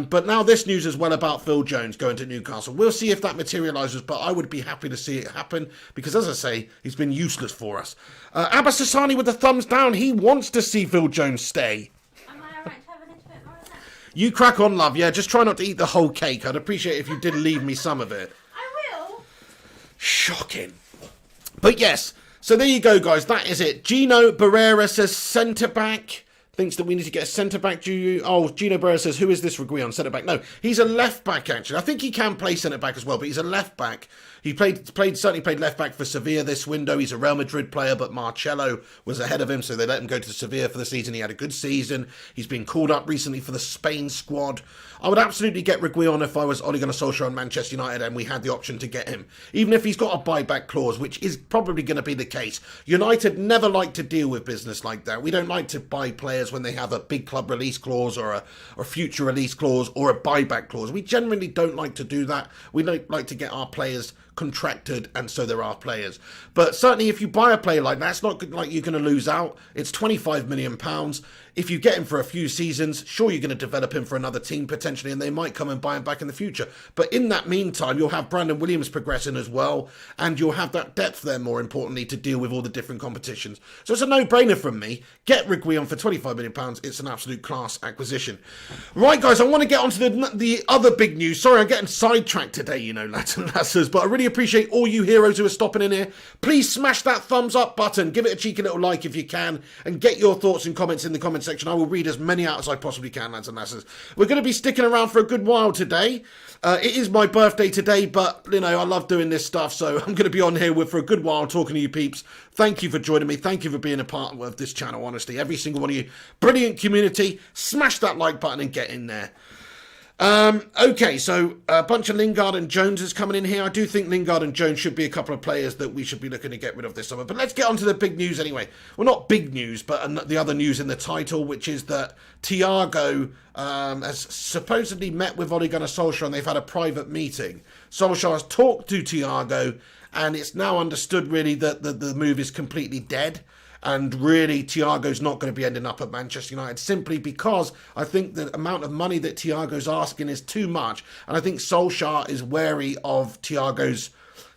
But now this news as well about Phil Jones going to Newcastle. We'll see if that materialises, but I would be happy to see it happen because, as I say, he's been useless for us. Abbas Hassani with the thumbs down. He wants to see Phil Jones stay. Am I alright to have a little bit more of that? You crack on, love. Yeah, just try not to eat the whole cake. I'd appreciate it if you did leave me some of it. I will. Shocking. But yes, so there you go, guys. That is it. Gino Barrera says centre-back. Thinks that we need to get a centre-back. Gino Barrera says, who is this Reguilon centre-back? No, he's a left-back, actually. I think he can play centre-back as well, but he's a left-back. He certainly played left-back for Sevilla this window. He's a Real Madrid player, but Marcelo was ahead of him, so they let him go to Sevilla for the season. He had a good season. He's been called up recently for the Spain squad. I would absolutely get Reguilon if I was Ole Gunnar Solskjaer and Manchester United and we had the option to get him. Even if he's got a buyback clause, which is probably going to be the case. United never like to deal with business like that. We don't like to buy players when they have a big club release clause or a future release clause or a buyback clause. We generally don't like to do that. We don't like to get our players contracted, and so there are players. But certainly if you buy a player like that, it's not like you're going to lose out. It's £25 million. If you get him for a few seasons, sure, you're going to develop him for another team potentially, and they might come and buy him back in the future. But in that meantime, you'll have Brandon Williams progressing as well, and you'll have that depth there, more importantly, to deal with all the different competitions. So it's a no-brainer from me. Get Reguilon for £25 million. It's an absolute class acquisition. Right, guys, I want to get on to the other big news. Sorry, I'm getting sidetracked today, you know, lads and lasses, but I really appreciate all you heroes who are stopping in here. Please smash that thumbs up button. Give it a cheeky little like if you can, and get your thoughts and comments in the comment section. I will read as many out as I possibly can, lads and lasses. We're going to be sticking around for a good while today. It is my birthday today, but, you know, I love doing this stuff, so I'm going to be on here for a good while talking to you peeps. Thank you for joining me. Thank you for being a part of this channel, honestly. Every single one of you. Brilliant community. Smash that like button and get in there. Okay, so a bunch of Lingard and Jones is coming in here. I do think Lingard and Jones should be a couple of players that we should be looking to get rid of this summer. But let's get on to the big news anyway. Well, not big news, but the other news in the title, which is that Thiago has supposedly met with Ole Gunnar Solskjaer, and they've had a private meeting. Solskjaer has talked to Thiago, and it's now understood really that the move is completely dead. And really, Thiago's not going to be ending up at Manchester United simply because I think the amount of money that Thiago's asking is too much. And I think Solskjaer is wary of Thiago's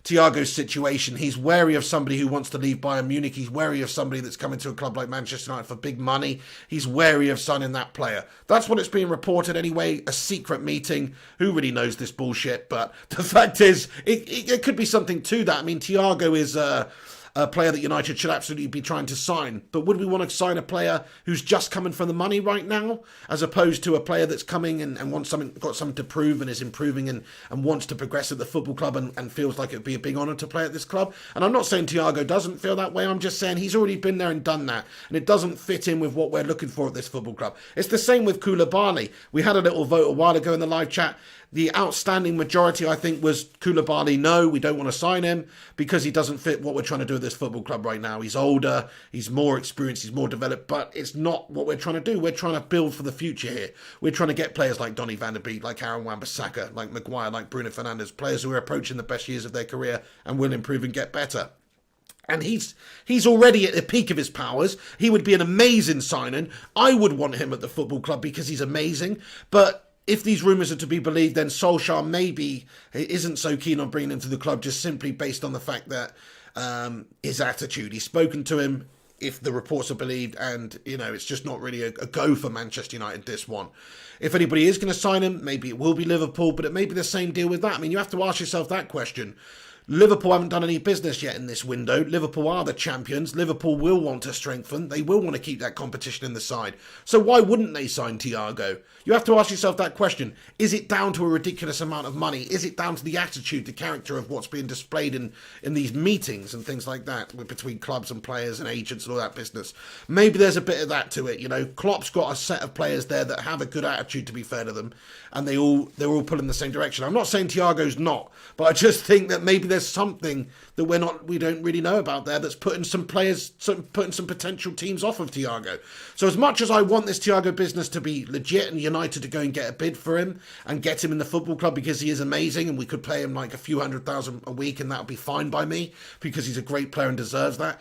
Thiago's situation. He's wary of somebody who wants to leave Bayern Munich. He's wary of somebody that's coming to a club like Manchester United for big money. He's wary of signing that player. That's what it's being reported anyway, a secret meeting. Who really knows this bullshit? But the fact is, it could be something to that. I mean, Thiago is a player that United should absolutely be trying to sign. But would we want to sign a player who's just coming from the money right now, as opposed to a player that's coming and wants something, got something to prove and is improving and wants to progress at the football club and feels like it would be a big honour to play at this club? And I'm not saying Thiago doesn't feel that way. I'm just saying he's already been there and done that. And it doesn't fit in with what we're looking for at this football club. It's the same with Koulibaly. We had a little vote a while ago in the live chat. The outstanding majority, I think, was Koulibaly, no, we don't want to sign him because he doesn't fit what we're trying to do at this football club right now. He's older, he's more experienced, he's more developed, but it's not what we're trying to do. We're trying to build for the future here. We're trying to get players like Donny van der Beek, like Aaron Wan-Bissaka, like Maguire, like Bruno Fernandes, players who are approaching the best years of their career and will improve and get better. And he's already at the peak of his powers. He would be an amazing signing. I would want him at the football club because he's amazing, but if these rumours are to be believed, then Solskjaer maybe isn't so keen on bringing him to the club just simply based on the fact that his attitude. He's spoken to him, if the reports are believed, and, you know, it's just not really a go for Manchester United, this one. If anybody is going to sign him, maybe it will be Liverpool, but it may be the same deal with that. I mean, you have to ask yourself that question. Liverpool haven't done any business yet in this window. Liverpool are the champions. Liverpool will want to strengthen. They will want to keep that competition in the side. So why wouldn't they sign Thiago? You have to ask yourself that question. Is it down to a ridiculous amount of money? Is it down to the attitude, the character of what's being displayed in these meetings and things like that between clubs and players and agents and all that business? Maybe there's a bit of that to it. You know, Klopp's got a set of players there that have a good attitude, to be fair to them, and they're all pulling in the same direction. I'm not saying Thiago's not, but I just think that maybe there's something that we don't really know about there that's putting some players, putting some potential teams off of Thiago. So as much as I want this Thiago business to be legit and United to go and get a bid for him and get him in the football club because he is amazing and we could pay him like a few $100,000 a week and that would be fine by me because he's a great player and deserves that.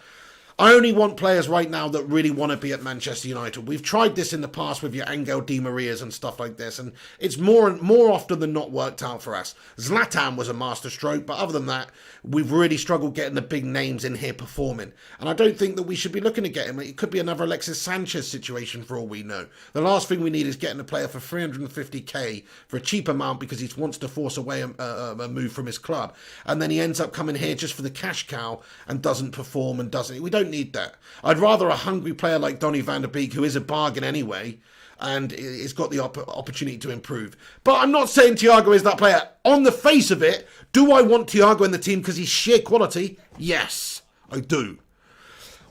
I only want players right now that really want to be at Manchester United. We've tried this in the past with your Angel Di Marias and stuff like this, and it's more often than not worked out for us. Zlatan was a masterstroke, but other than that, we've really struggled getting the big names in here performing. And I don't think that we should be looking to get him. It could be another Alexis Sanchez situation for all we know. The last thing we need is getting a player for 350k for a cheap amount because he wants to force away a move from his club. And then he ends up coming here just for the cash cow and doesn't perform and doesn't. We don't need that. I'd rather a hungry player like Donny van der Beek, who is a bargain anyway, and has got the opportunity to improve. But I'm not saying Thiago is that player. On the face of it, do I want Thiago in the team because he's sheer quality? Yes, I do.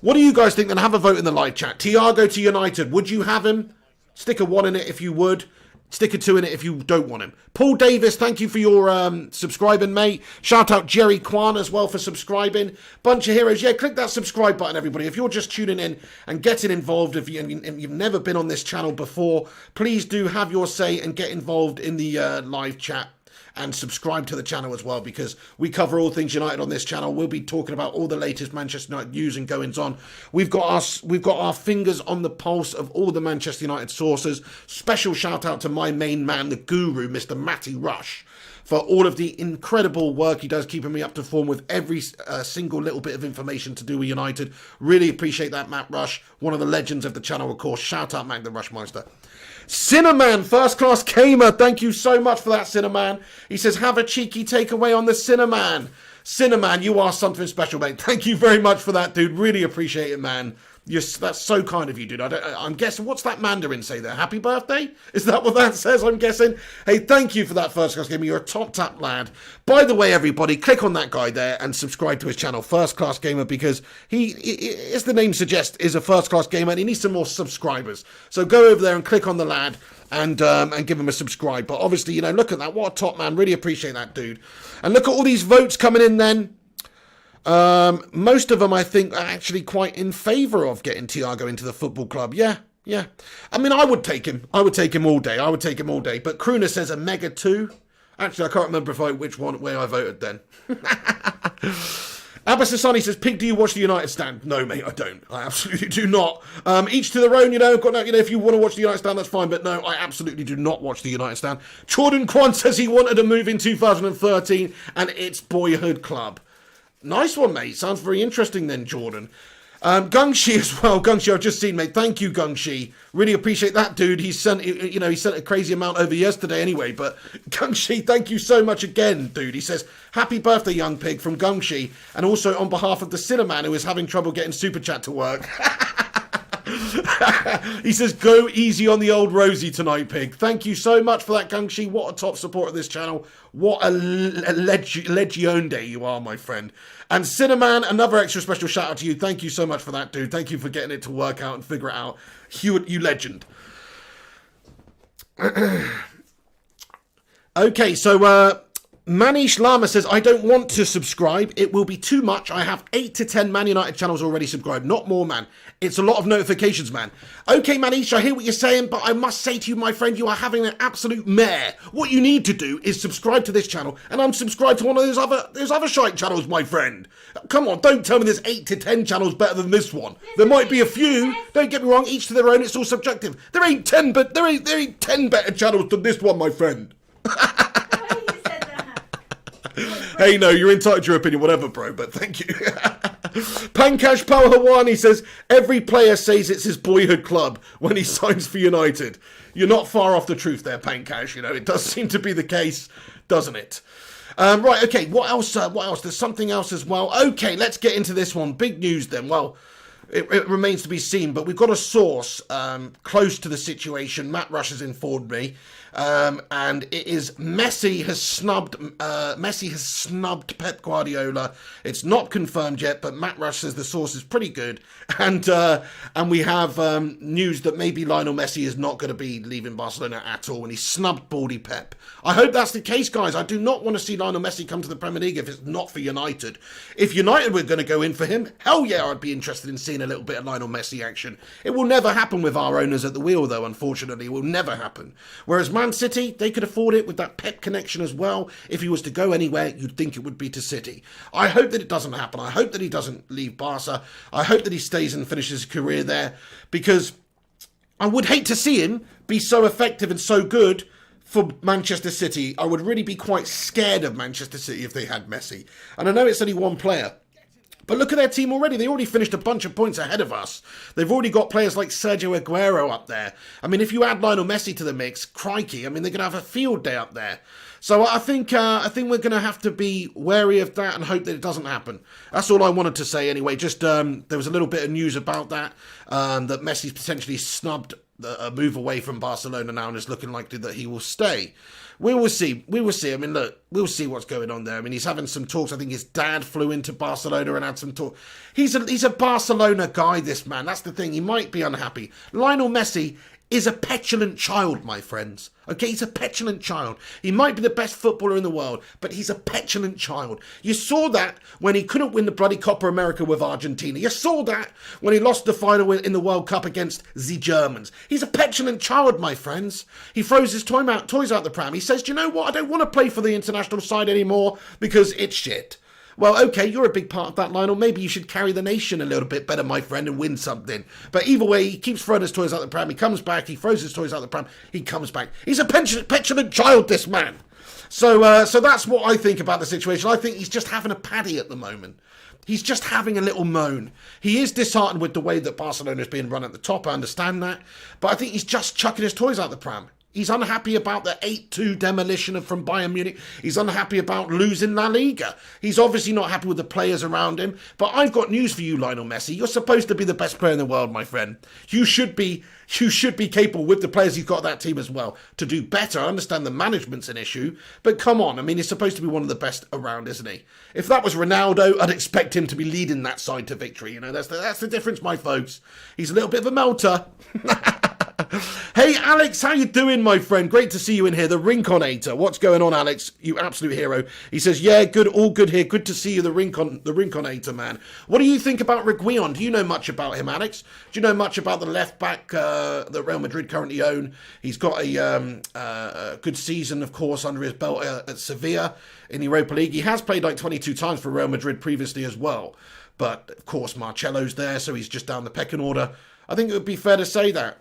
What do you guys think? Then have a vote in the live chat. Thiago to United, would you have him? Stick a 1 in it if you would. Stick a 2 in it if you don't want him. Paul Davis, thank you for your subscribing, mate. Shout out Jerry Kwan as well for subscribing. Bunch of heroes. Yeah, click that subscribe button, everybody. If you're just tuning in and getting involved, if you've never been on this channel before, please do have your say and get involved in the live chat. And subscribe to the channel as well, because we cover all things United on this channel. We'll be talking about all the latest Manchester United news and goings on. We've got our fingers on the pulse of all the Manchester United sources. Special shout out to my main man, the guru, Mr. Matty Rush, for all of the incredible work he does, keeping me up to form with every single little bit of information to do with United. Really appreciate that, Matt Rush, one of the legends of the channel, of course. Shout out, Mac the Rushmeister. Cinnamon, first class gamer, thank you so much for that, Cinnamon. He says, have a cheeky takeaway on the Cinnamon. Cinnamon, you are something special, mate. Thank you very much for that, dude. Really appreciate it, man. That's so kind of you, dude. I'm guessing, what's that Mandarin say there? Happy birthday? Is that what that says, I'm guessing? Hey, thank you for that first class gamer. You're a top tap lad. By the way, everybody, click on that guy there and subscribe to his channel, First Class Gamer, because he, as the name suggests, is a first class gamer and he needs some more subscribers. So go over there and click on the lad and give him a subscribe. But obviously, you know, look at that. What a top man. Really appreciate that, dude. And look at all these votes coming in then. Most of them, I think, are actually quite in favour of getting Thiago into the football club. Yeah. I mean, I would take him. I would take him all day. But Kruna says a mega 2. Actually, I can't remember which way I voted then. Abbas Hassani says, Pig, do you watch the United stand? No, mate, I don't. I absolutely do not. Each to their own, if you want to watch the United stand, that's fine. But no, I absolutely do not watch the United stand. Jordan Kwan says he wanted to move in 2013 and it's boyhood club. Nice one, mate. Sounds very interesting then, Jordan. Gungshi as well. Gungshi, I've just seen, mate. Thank you, Gungshi. Really appreciate that, dude. He sent a crazy amount over yesterday anyway. But Gungshi, thank you so much again, dude. He says, happy birthday, young pig, from Gungshi. And also on behalf of the Cinnamon, who is having trouble getting Super Chat to work. He says, go easy on the old Rosie tonight, pig. Thank you so much for that, Gungshi. What a top support of this channel. What a legion day you are, my friend. And Cinnamon, another extra special shout out to you. Thank you so much for that, dude. Thank you for getting it to work out and figure it out. You legend. Okay, so Manish Lama says, I don't want to subscribe. It will be too much. I have 8 to 10 Man United channels already subscribed. Not more, man. It's a lot of notifications, man. Okay, Manish, I hear what you're saying, but I must say to you, my friend, you are having an absolute mare. What you need to do is subscribe to this channel and unsubscribe to one of those other shite channels, my friend. Come on, don't tell me there's 8 to 10 channels better than this one. There might be a few. Don't get me wrong, each to their own. It's all subjective. There ain't 10 better channels than this one, my friend. Hey, no, you're entitled to your opinion, whatever, bro, but thank you. Pankaj Palhawani says, every player says it's his boyhood club when he signs for United. You're not far off the truth there, Pankaj. It does seem to be the case, doesn't it? Right, okay, what else? There's something else as well. Okay, let's get into this one. Big news then. Well, it remains to be seen, but we've got a source close to the situation. Matt Rush has informed me. And it is Messi has snubbed Pep Guardiola. It's not confirmed yet, but Matt Rush says the source is pretty good. And we have news that maybe Lionel Messi is not going to be leaving Barcelona at all, and he snubbed Baldy Pep. I hope that's the case, guys. I do not want to see Lionel Messi come to the Premier League if it's not for United. If United were going to go in for him, hell yeah, I'd be interested in seeing a little bit of Lionel Messi action. It will never happen with our owners at the wheel, though, unfortunately. It will never happen. Whereas Man City, they could afford it with that Pep connection as well. If he was to go anywhere, you'd think it would be to City. I hope that it doesn't happen. I hope that he doesn't leave Barca. I hope that he stays and finishes his career there, because I would hate to see him be so effective and so good for Manchester City. I would really be quite scared of Manchester City if they had Messi. And I know it's only one player, but look at their team already. They already finished a bunch of points ahead of us. They've already got players like Sergio Aguero up there. I mean, if you add Lionel Messi to the mix, crikey, I mean, they're going to have a field day up there. So I think we're going to have to be wary of that and hope that it doesn't happen. That's all I wanted to say anyway. Just there was a little bit of news about that, that Messi's potentially snubbed a move away from Barcelona now, and it's looking likely that he will stay. We will see. We will see. I mean, look, we'll see what's going on there. I mean, he's having some talks. I think his dad flew into Barcelona and had some talk. He's a Barcelona guy, this man. That's the thing. He might be unhappy. Lionel Messi is a petulant child, my friends. Okay, he's a petulant child. He might be the best footballer in the world, but he's a petulant child. You saw that when he couldn't win the bloody Copa America with Argentina. You saw that when he lost the final in the World Cup against the Germans. He's a petulant child, my friends. He throws his toys out the pram. He says, do you know what? I don't want to play for the international side anymore because it's shit. Well, okay, you're a big part of that, Lionel. Maybe you should carry the nation a little bit better, my friend, and win something. But either way, he keeps throwing his toys out the pram. He comes back. He throws his toys out the pram. He comes back. He's a petulant child, this man. So that's what I think about the situation. I think he's just having a paddy at the moment. He's just having a little moan. He is disheartened with the way that Barcelona is being run at the top. I understand that. But I think he's just chucking his toys out the pram. He's unhappy about the 8-2 demolition from Bayern Munich. He's unhappy about losing La Liga. He's obviously not happy with the players around him. But I've got news for you, Lionel Messi. You're supposed to be the best player in the world, my friend. You should be capable with the players you've got that team as well to do better. I understand the management's an issue, but come on. I mean, he's supposed to be one of the best around, isn't he? If that was Ronaldo, I'd expect him to be leading that side to victory. You know, that's the difference, my folks. He's a little bit of a melter. Hey, Alex, how you doing, my friend? Great to see you in here. The Rinconator. What's going on, Alex? You absolute hero. He says, yeah, good, all good here. Good to see you, the Rinconator, man. What do you think about Reguilon? Do you know much about him, Alex? Do you know much about the left back that Real Madrid currently own? He's got a good season, of course, under his belt at Sevilla in the Europa League. He has played like 22 times for Real Madrid previously as well. But, of course, Marcelo's there, so he's just down the pecking order. I think it would be fair to say that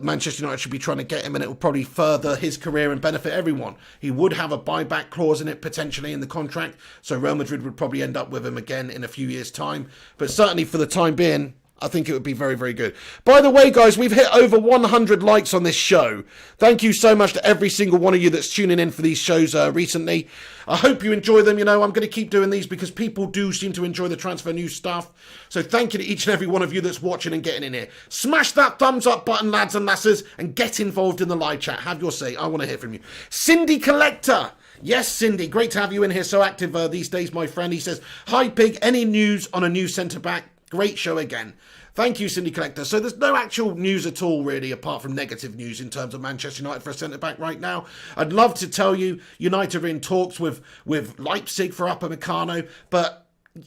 Manchester United should be trying to get him, and it will probably further his career and benefit everyone. He would have a buyback clause in it, potentially, in the contract, so Real Madrid would probably end up with him again in a few years' time. But certainly for the time being, I think it would be very, very good. By the way, guys, we've hit over 100 likes on this show. Thank you so much to every single one of you that's tuning in for these shows recently. I hope you enjoy them. You know, I'm going to keep doing these because people do seem to enjoy the transfer news stuff. So thank you to each and every one of you that's watching and getting in here. Smash that thumbs up button, lads and lasses, and get involved in the live chat. Have your say. I want to hear from you. Cindy Collector. Yes, Cindy, great to have you in here. So active these days, my friend. He says, hi, Pig. Any news on a new centre-back? Great show again. Thank you, Cindy Collector. So there's no actual news at all, really, apart from negative news in terms of Manchester United for a centre-back right now. I'd love to tell you United are in talks with Leipzig for Upamecano, but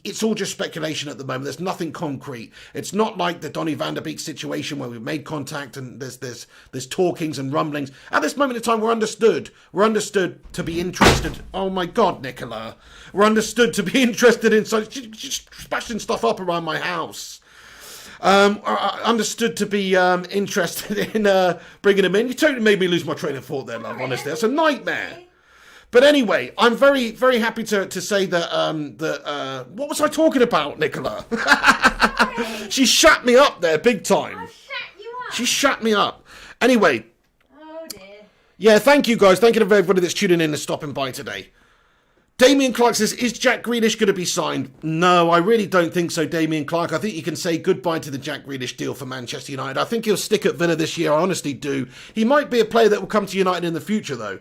it's all just speculation at the moment. There's nothing concrete. It's not like the Donny van der Beek situation where we've made contact and there's talkings and rumblings. At this moment in time, we're understood. We're understood to be interested. Oh my God, Nicola. We're understood to be interested in just smashing stuff up around my house. Understood to be interested in bringing him in. You totally made me lose my train of thought there, love. Honestly, that's a nightmare. But anyway, I'm very, very happy to say that what was I talking about, Nicola? She shut me up there, big time. I shut you up. She shut me up. Anyway. Oh dear. Yeah, thank you guys. Thank you to everybody that's tuning in and stopping by today. Damien Clark says, is Jack Grealish going to be signed? No, I really don't think so, Damien Clark. I think you can say goodbye to the Jack Grealish deal for Manchester United. I think he'll stick at Villa this year. I honestly do. He might be a player that will come to United in the future, though.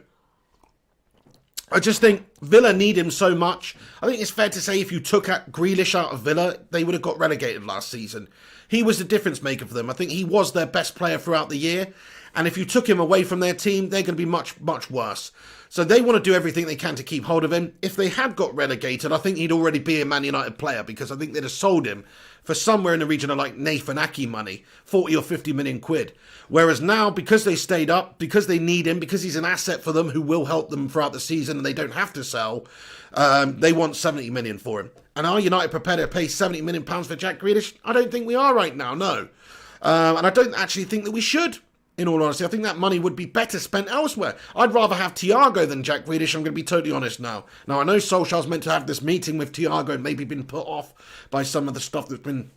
I just think Villa need him so much. I think it's fair to say if you took Grealish out of Villa, they would have got relegated last season. He was the difference maker for them. I think he was their best player throughout the year. And if you took him away from their team, they're going to be much, much worse. So they want to do everything they can to keep hold of him. If they had got relegated, I think he'd already be a Man United player because I think they'd have sold him for somewhere in the region of like Nathan Ake money, 40 or 50 million quid. Whereas now, because they stayed up, because they need him, because he's an asset for them who will help them throughout the season and they don't have to sell, they want 70 million for him. And are United prepared to pay 70 million pounds for Jack Grealish? I don't think we are right now, no. And I don't actually think that we should. In all honesty, I think that money would be better spent elsewhere. I'd rather have Thiago than Jack Grealish, I'm going to be totally honest now. Now, I know Solskjaer's meant to have this meeting with Thiago and maybe been put off by some of the stuff that's been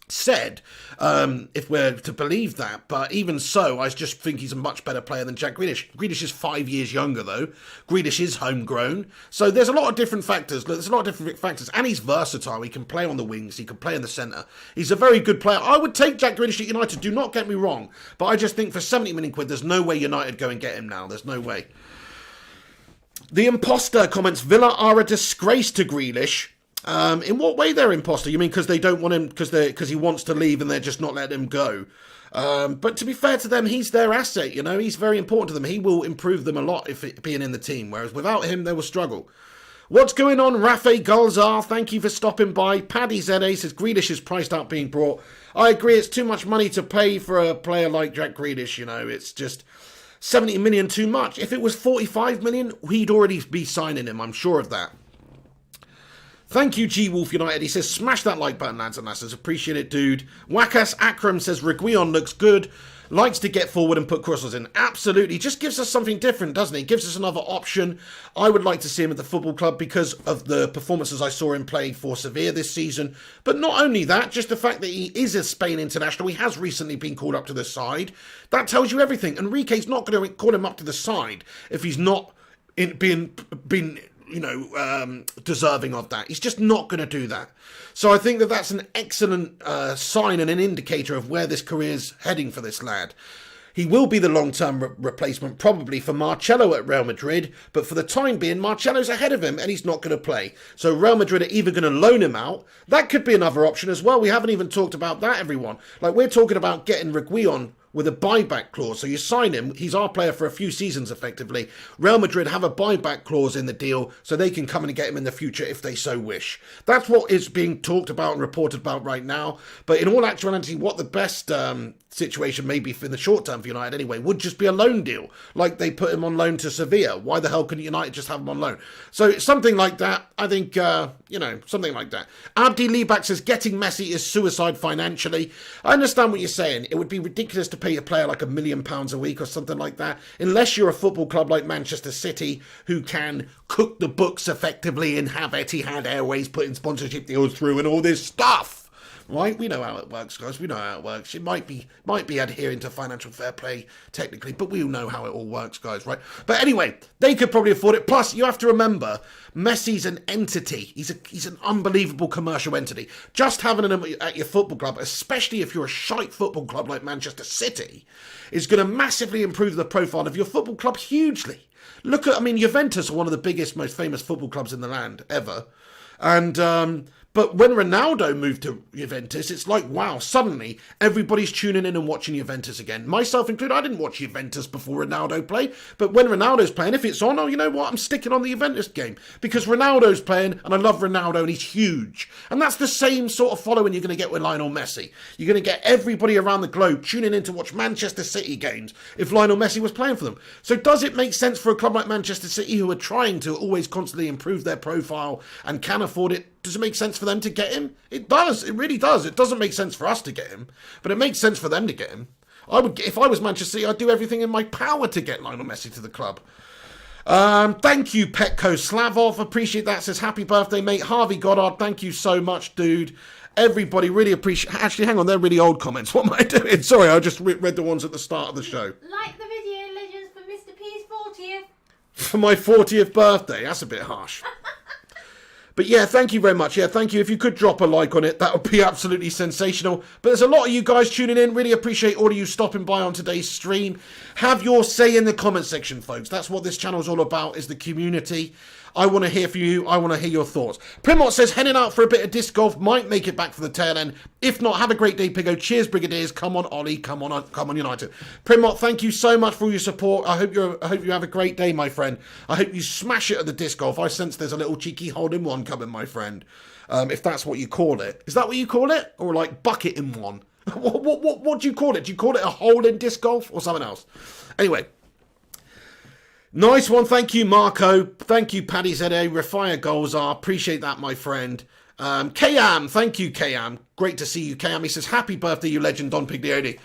said, if we're to believe that. But even so, I just think he's a much better player than Jack Grealish. Grealish is 5 years younger, though. Grealish is homegrown. So there's a lot of different factors. There's a lot of different factors. And he's versatile. He can play on the wings. He can play in the centre. He's a very good player. I would take Jack Grealish at United. Do not get me wrong. But I just think for 70 million quid, there's no way United go and get him now. There's no way. The Imposter comments, Villa are a disgrace to Grealish. In what way they're imposter? You mean because they don't want him because he wants to leave and they're just not letting him go? But to be fair to them, he's their asset. You know, he's very important to them. He will improve them a lot if being in the team. Whereas without him, they will struggle. What's going on, Rafe Gulzar? Thank you for stopping by. Paddy ZA says Grealish is priced out being brought. I agree. It's too much money to pay for a player like Jack Grealish. You know, it's just 70 million too much. If it was 45 million, he'd already be signing him. I'm sure of that. Thank you, G Wolf United. He says, smash that like button, lads and lasses. Appreciate it, dude. Wakas Akram says, Reguilon looks good. Likes to get forward and put crosses in. Absolutely. Just gives us something different, doesn't he? Gives us another option. I would like to see him at the football club because of the performances I saw him play for Sevilla this season. But not only that, just the fact that he is a Spain international. He has recently been called up to the side. That tells you everything. Enrique's not going to call him up to the side if he's not been deserving of that. He's just not going to do that. So I think that that's an excellent sign and an indicator of where this career is heading for this lad. He will be the long-term replacement probably for Marcelo at Real Madrid, but for the time being, Marcelo's ahead of him and he's not going to play. So Real Madrid are either going to loan him out. That could be another option as well. We haven't even talked about that, everyone. Like, we're talking about getting Reguilon with a buyback clause. So you sign him, he's our player for a few seasons effectively. Real Madrid have a buyback clause in the deal so they can come and get him in the future if they so wish. That's what is being talked about and reported about right now. But in all actuality, what the best situation maybe in the short term for United anyway would just be a loan deal, like they put him on loan to Sevilla. Why the hell couldn't United just have him on loan? So something like that, I think, something like that. Abdi Liebach says getting Messi is suicide financially. I understand what you're saying. It would be ridiculous to pay a player like £1 million a week or something like that, unless you're a football club like Manchester City who can cook the books effectively and have Etihad Airways putting sponsorship deals through and all this stuff. Right, we know how it works, guys. We know how it works. It might be adhering to financial fair play technically, but we all know how it all works, guys. Right? But anyway, they could probably afford it. Plus, you have to remember, Messi's an entity. He's an unbelievable commercial entity. Just having him at your football club, especially if you're a shite football club like Manchester City, is going to massively improve the profile of your football club hugely. Look at, Juventus are one of the biggest, most famous football clubs in the land ever, and but when Ronaldo moved to Juventus, it's like, wow, suddenly everybody's tuning in and watching Juventus again. Myself included, I didn't watch Juventus before Ronaldo played, but when Ronaldo's playing, if it's on, oh, you know what, I'm sticking on the Juventus game because Ronaldo's playing and I love Ronaldo and he's huge. And that's the same sort of following you're going to get with Lionel Messi. You're going to get everybody around the globe tuning in to watch Manchester City games if Lionel Messi was playing for them. So does it make sense for a club like Manchester City, who are trying to always constantly improve their profile and can afford it, does it make sense for them to get him? It does. It really does. It doesn't make sense for us to get him, but it makes sense for them to get him. If I was Manchester City, I'd do everything in my power to get Lionel Messi to the club. Thank you, Petko Slavov. Appreciate that. Says, happy birthday, mate. Harvey Goddard, thank you so much, dude. Everybody really appreciate... Actually, hang on, they're really old comments. What am I doing? Sorry, I just read the ones at the start of the show. Like the video, legends, for Mr. P's 40th. For my 40th birthday. That's a bit harsh. But yeah, thank you very much. Yeah, thank you. If you could drop a like on it, that would be absolutely sensational. But there's a lot of you guys tuning in. Really appreciate all of you stopping by on today's stream. Have your say in the comment section, folks. That's what this channel is all about, is the community. I want to hear from you. I want to hear your thoughts. Primot says, heading out for a bit of disc golf. Might make it back for the tail end. If not, have a great day, Pigo. Cheers, Brigadiers. Come on, Ollie. Come on, United. Primot, thank you so much for all your support. I hope you have a great day, my friend. I hope you smash it at the disc golf. I sense there's a little cheeky hole-in-one coming, my friend. If that's what you call it. Is that what you call it? Or like bucket in one? What do you call it? Do you call it a hole in disc golf or something else? Anyway. Nice one. Thank you, Marco. Thank you, Paddy ZA. Refire goals are. Appreciate that, my friend. Kayam. Thank you, Kayam. Great to see you, Kayam. He says, happy birthday, you legend, Don Piglioni.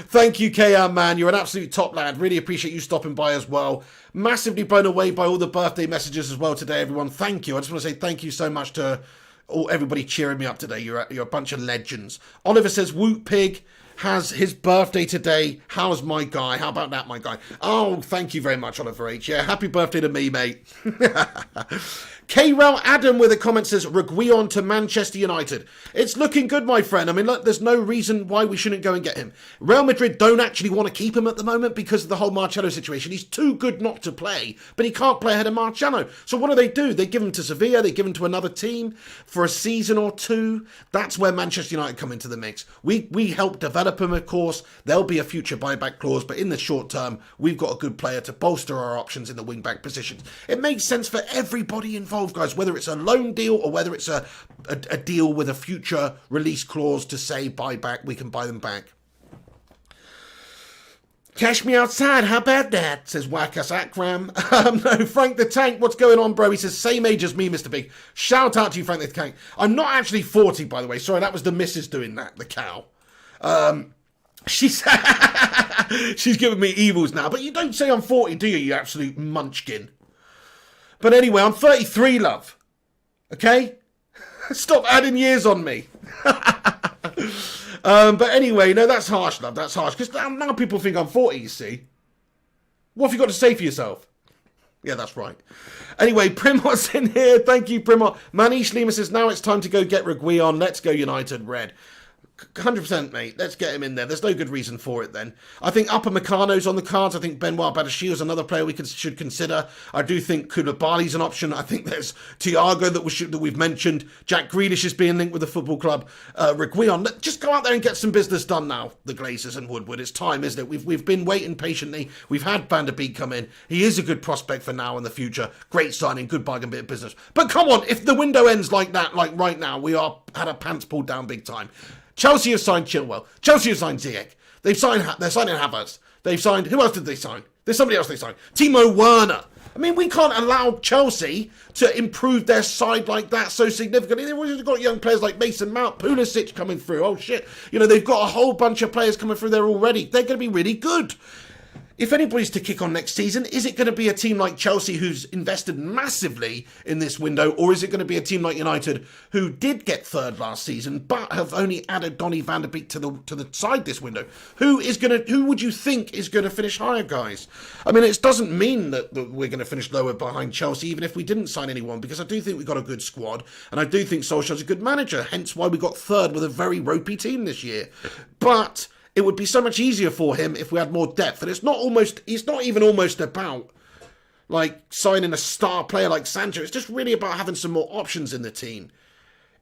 Thank you, Kayam, man. You're an absolute top lad. Really appreciate you stopping by as well. Massively blown away by all the birthday messages as well today, everyone. Thank you. I just want to say thank you so much to everybody cheering me up today. You're a bunch of legends. Oliver says, Woot Pig has his birthday today. How's my guy? How about that, my guy? Oh, thank you very much, Oliver H. Yeah, happy birthday to me, mate. K-Rel Adam with a comment says, Reguilon to Manchester United. It's looking good, my friend. I mean, look, there's no reason why we shouldn't go and get him. Real Madrid don't actually want to keep him at the moment because of the whole Marcelo situation. He's too good not to play, but he can't play ahead of Marcelo. So what do? They give him to Sevilla, they give him to another team for a season or two. That's where Manchester United come into the mix. We help develop him, of course. There'll be a future buyback clause, but in the short term, we've got a good player to bolster our options in the wing-back positions. It makes sense for everybody involved, guys, whether it's a loan deal or whether it's a deal with a future release clause to say buyback, we can buy them back. Cash me outside, how about that? Says Wackas Akram. No, Frank the Tank, what's going on, bro? He says, same age as me, Mr. Big. Shout out to you, Frank the Tank. I'm not actually 40, by the way. Sorry, that was the missus doing that, the cow. She's giving me evils now. But you don't say I'm 40, do you, you absolute munchkin? But anyway, I'm 33, love. Okay? Stop adding years on me. But anyway, no, that's harsh, love. That's harsh. Because now people think I'm 40, you see. What have you got to say for yourself? Yeah, that's right. Anyway, Primot's in here. Thank you, Primot. Manish Lima says, now it's time to go get Reguilon. Let's go United Red. 100%, mate. Let's get him in there. There's no good reason for it then. I think Upamecano's on the cards. I think Benoit Badiashile is another player we should consider. I do think Koulibaly's an option. I think there's Thiago that we've mentioned. Jack Grealish is being linked with the football club. Reguilon. Just go out there and get some business done now, the Glazers and Woodward. It's time, isn't it? We've been waiting patiently. We've had Van der Beek come in. He is a good prospect for now and the future. Great signing, good bargain, bit of business. But come on, if the window ends like that, like right now, we are had our pants pulled down big time. Chelsea have signed Chilwell. Chelsea have signed Ziyech. They're signing Havertz. They've signed... Who else did they sign? There's somebody else they signed. Timo Werner. I mean, we can't allow Chelsea to improve their side like that so significantly. They've already got young players like Mason Mount, Pulisic coming through. Oh, shit. You know, they've got a whole bunch of players coming through there already. They're going to be really good. If anybody's to kick on next season, is it going to be a team like Chelsea who's invested massively in this window, or is it going to be a team like United who did get third last season but have only added Donny van der Beek to the side this window? Who would you think is going to finish higher, guys? I mean, it doesn't mean that we're going to finish lower behind Chelsea, even if we didn't sign anyone, because I do think we've got a good squad, and I do think Solskjaer's a good manager, hence why we got third with a very ropey team this year. But it would be so much easier for him if we had more depth. And it's not even almost about like signing a star player like Sancho. It's just really about having some more options in the team.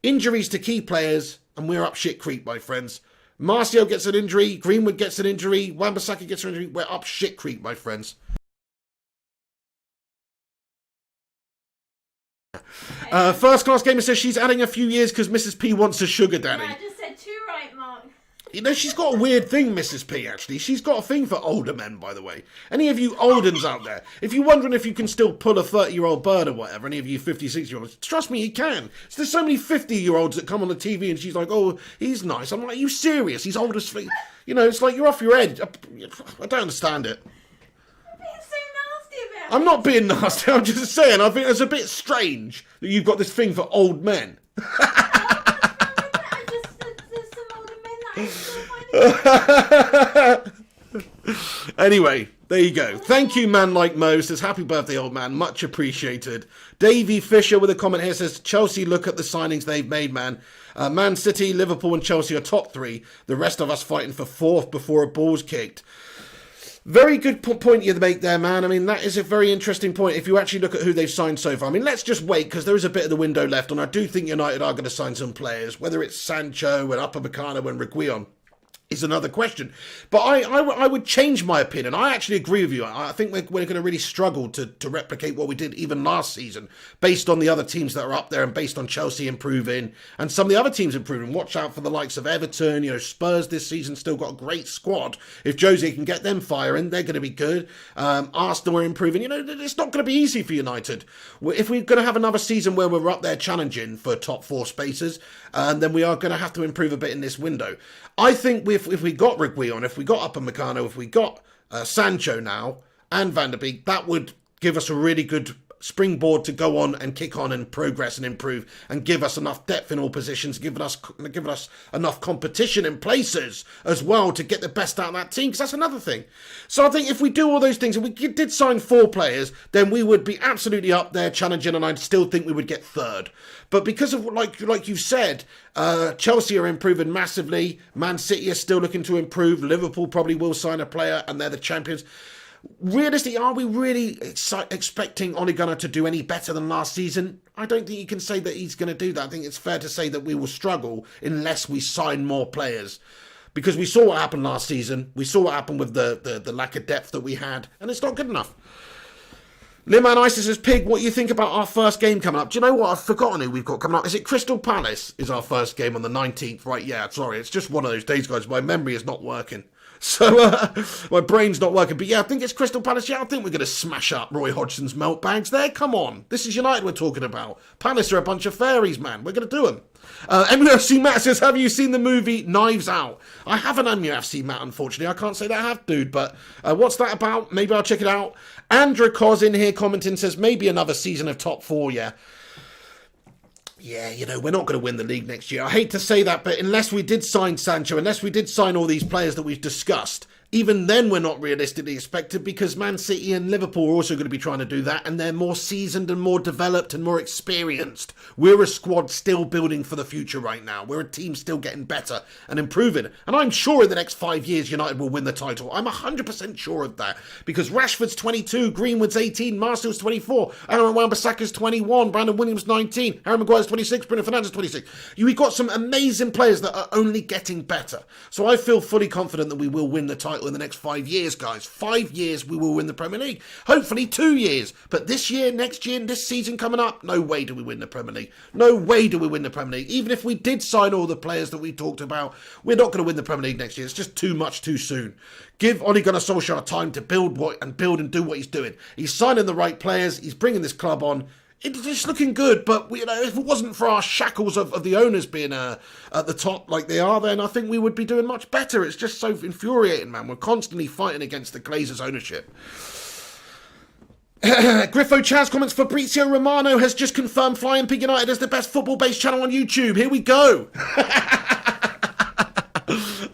Injuries to key players, and we're up shit creek, my friends. Martial gets an injury, Greenwood gets an injury, Wan-Bissaka gets an injury. We're up shit creek, my friends. First class gamer says she's adding a few years because Mrs. P wants a sugar daddy. Yeah, I just said 2 right, Mark. You know, she's got a weird thing, Mrs. P, actually. She's got a thing for older men, by the way. Any of you old uns out there, if you're wondering if you can still pull a 30-year-old bird or whatever, any of you 56-year-olds, trust me, you can. So there's so many 50-year-olds that come on the TV and she's like, oh, he's nice. I'm like, are you serious? He's old as... You know, it's like you're off your head. I don't understand it. You're being so nasty about it. I'm not being nasty. I'm just saying, I think it's a bit strange that you've got this thing for old men. Anyway, there you go. Thank you, man like Mo. Says, happy birthday, old man. Much appreciated. Davey Fisher with a comment here says, Chelsea, look at the signings they've made, man. Man City, Liverpool and Chelsea are top 3. The rest of us fighting for 4th before a ball's kicked. Very good point you make there, man. I mean, that is a very interesting point if you actually look at who they've signed so far. I mean, let's just wait because there is a bit of the window left, and I do think United are going to sign some players, whether it's Sancho and Upamecano and Reguilon is another question. But I would change my opinion. I actually agree with you. I think we're going to really struggle to replicate what we did even last season based on the other teams that are up there and based on Chelsea improving and some of the other teams improving. Watch out for the likes of Everton. You know, Spurs this season still got a great squad. If Jose can get them firing, they're going to be good. Arsenal are improving. You know, it's not going to be easy for United. If we're going to have another season where we're up there challenging for top 4 spaces, then we are going to have to improve a bit in this window. I think if we got Reguilon, if we got Upamecano, if we got Sancho now and Van der Beek, that would give us a really good springboard to go on and kick on and progress and improve and give us enough depth in all positions, giving us enough competition in places as well to get the best out of that team, because that's another thing. So I think if we do all those things and we did sign 4 players, then we would be absolutely up there challenging, and I'd still think we would get 3rd. But because of, like you've said, Chelsea are improving massively, Man City are still looking to improve, Liverpool probably will sign a player and they're the champions. Realistically, are we really expecting Ole Gunnar to do any better than last season? I don't think you can say that he's going to do that. I think it's fair to say that we will struggle unless we sign more players. Because we saw what happened last season. We saw what happened with the lack of depth that we had. And it's not good enough. Liman Isis says, Pig, what do you think about our first game coming up? Do you know what? I've forgotten who we've got coming up. Is it Crystal Palace is our first game on the 19th? Right, yeah, sorry. It's just one of those days, guys. My memory is not working. So, my brain's not working. But yeah, I think it's Crystal Palace. Yeah, I think we're going to smash up Roy Hodgson's melt bags there. Come on. This is United we're talking about. Palace are a bunch of fairies, man. We're going to do them. MUFC Matt says, have you seen the movie Knives Out? I haven't, MUFC Matt, unfortunately. I can't say that I have, dude. But what's that about? Maybe I'll check it out. Andrew Cos in here commenting says, maybe another season of top 4, yeah. Yeah, you know, we're not going to win the league next year. I hate to say that, but unless we did sign Sancho, unless we did sign all these players that we've discussed, Even then, we're not realistically expected because Man City and Liverpool are also going to be trying to do that, and they're more seasoned and more developed and more experienced. We're a squad still building for the future right now. We're a team still getting better and improving. And I'm sure in the next 5 years, United will win the title. I'm 100% sure of that because Rashford's 22, Greenwood's 18, Martial's 24, Aaron Wan-Bissaka's 21, Brandon Williams 19, Harry Maguire's 26, Bruno Fernandes 26. We've got some amazing players that are only getting better. So I feel fully confident that we will win the title in the next 5 years, guys. 5 years we will win the Premier League. Hopefully 2 years. But this year, next year, and this season coming up, no way do we win the Premier League. No way do we win the Premier League. Even if we did sign all the players that we talked about, we're not going to win the Premier League next year. It's just too much too soon. Give Ole Gunnar Solskjaer time to build and do what he's doing. He's signing the right players. He's bringing this club on. It's just looking good, but if it wasn't for our shackles of the owners being at the top like they are, then I think we would be doing much better. It's just so infuriating, man. We're constantly fighting against the Glazers' ownership. Griffo Chaz comments, Fabrizio Romano has just confirmed Flying Pig United as the best football-based channel on YouTube. Here we go.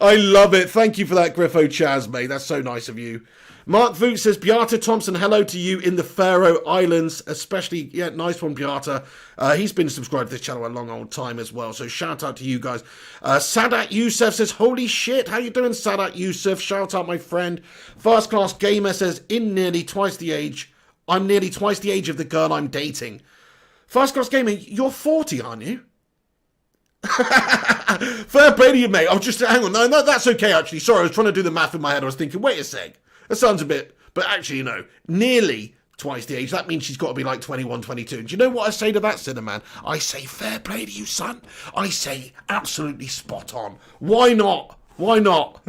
I love it. Thank you for that, Griffo Chaz, mate. That's so nice of you. Mark Voot says, Beata Thompson, hello to you in the Faroe Islands, especially, yeah, nice one, Beata. He's been subscribed to this channel a long old time as well, so shout out to you guys. Sadat Youssef says, holy shit, how you doing, Sadat Youssef? Shout out, my friend. First Class Gamer says, I'm nearly twice the age of the girl I'm dating. First Class Gamer, you're 40, aren't you? Fair play to you, mate. I'll just, hang on, no, that's okay, actually. Sorry, I was trying to do the math in my head. I was thinking, wait a sec. That sounds a bit, but actually, nearly twice the age. That means she's got to be like 21, 22. And do you know what I say to that, Cinnamon? I say, fair play to you, son. I say, absolutely spot on. Why not? Why not?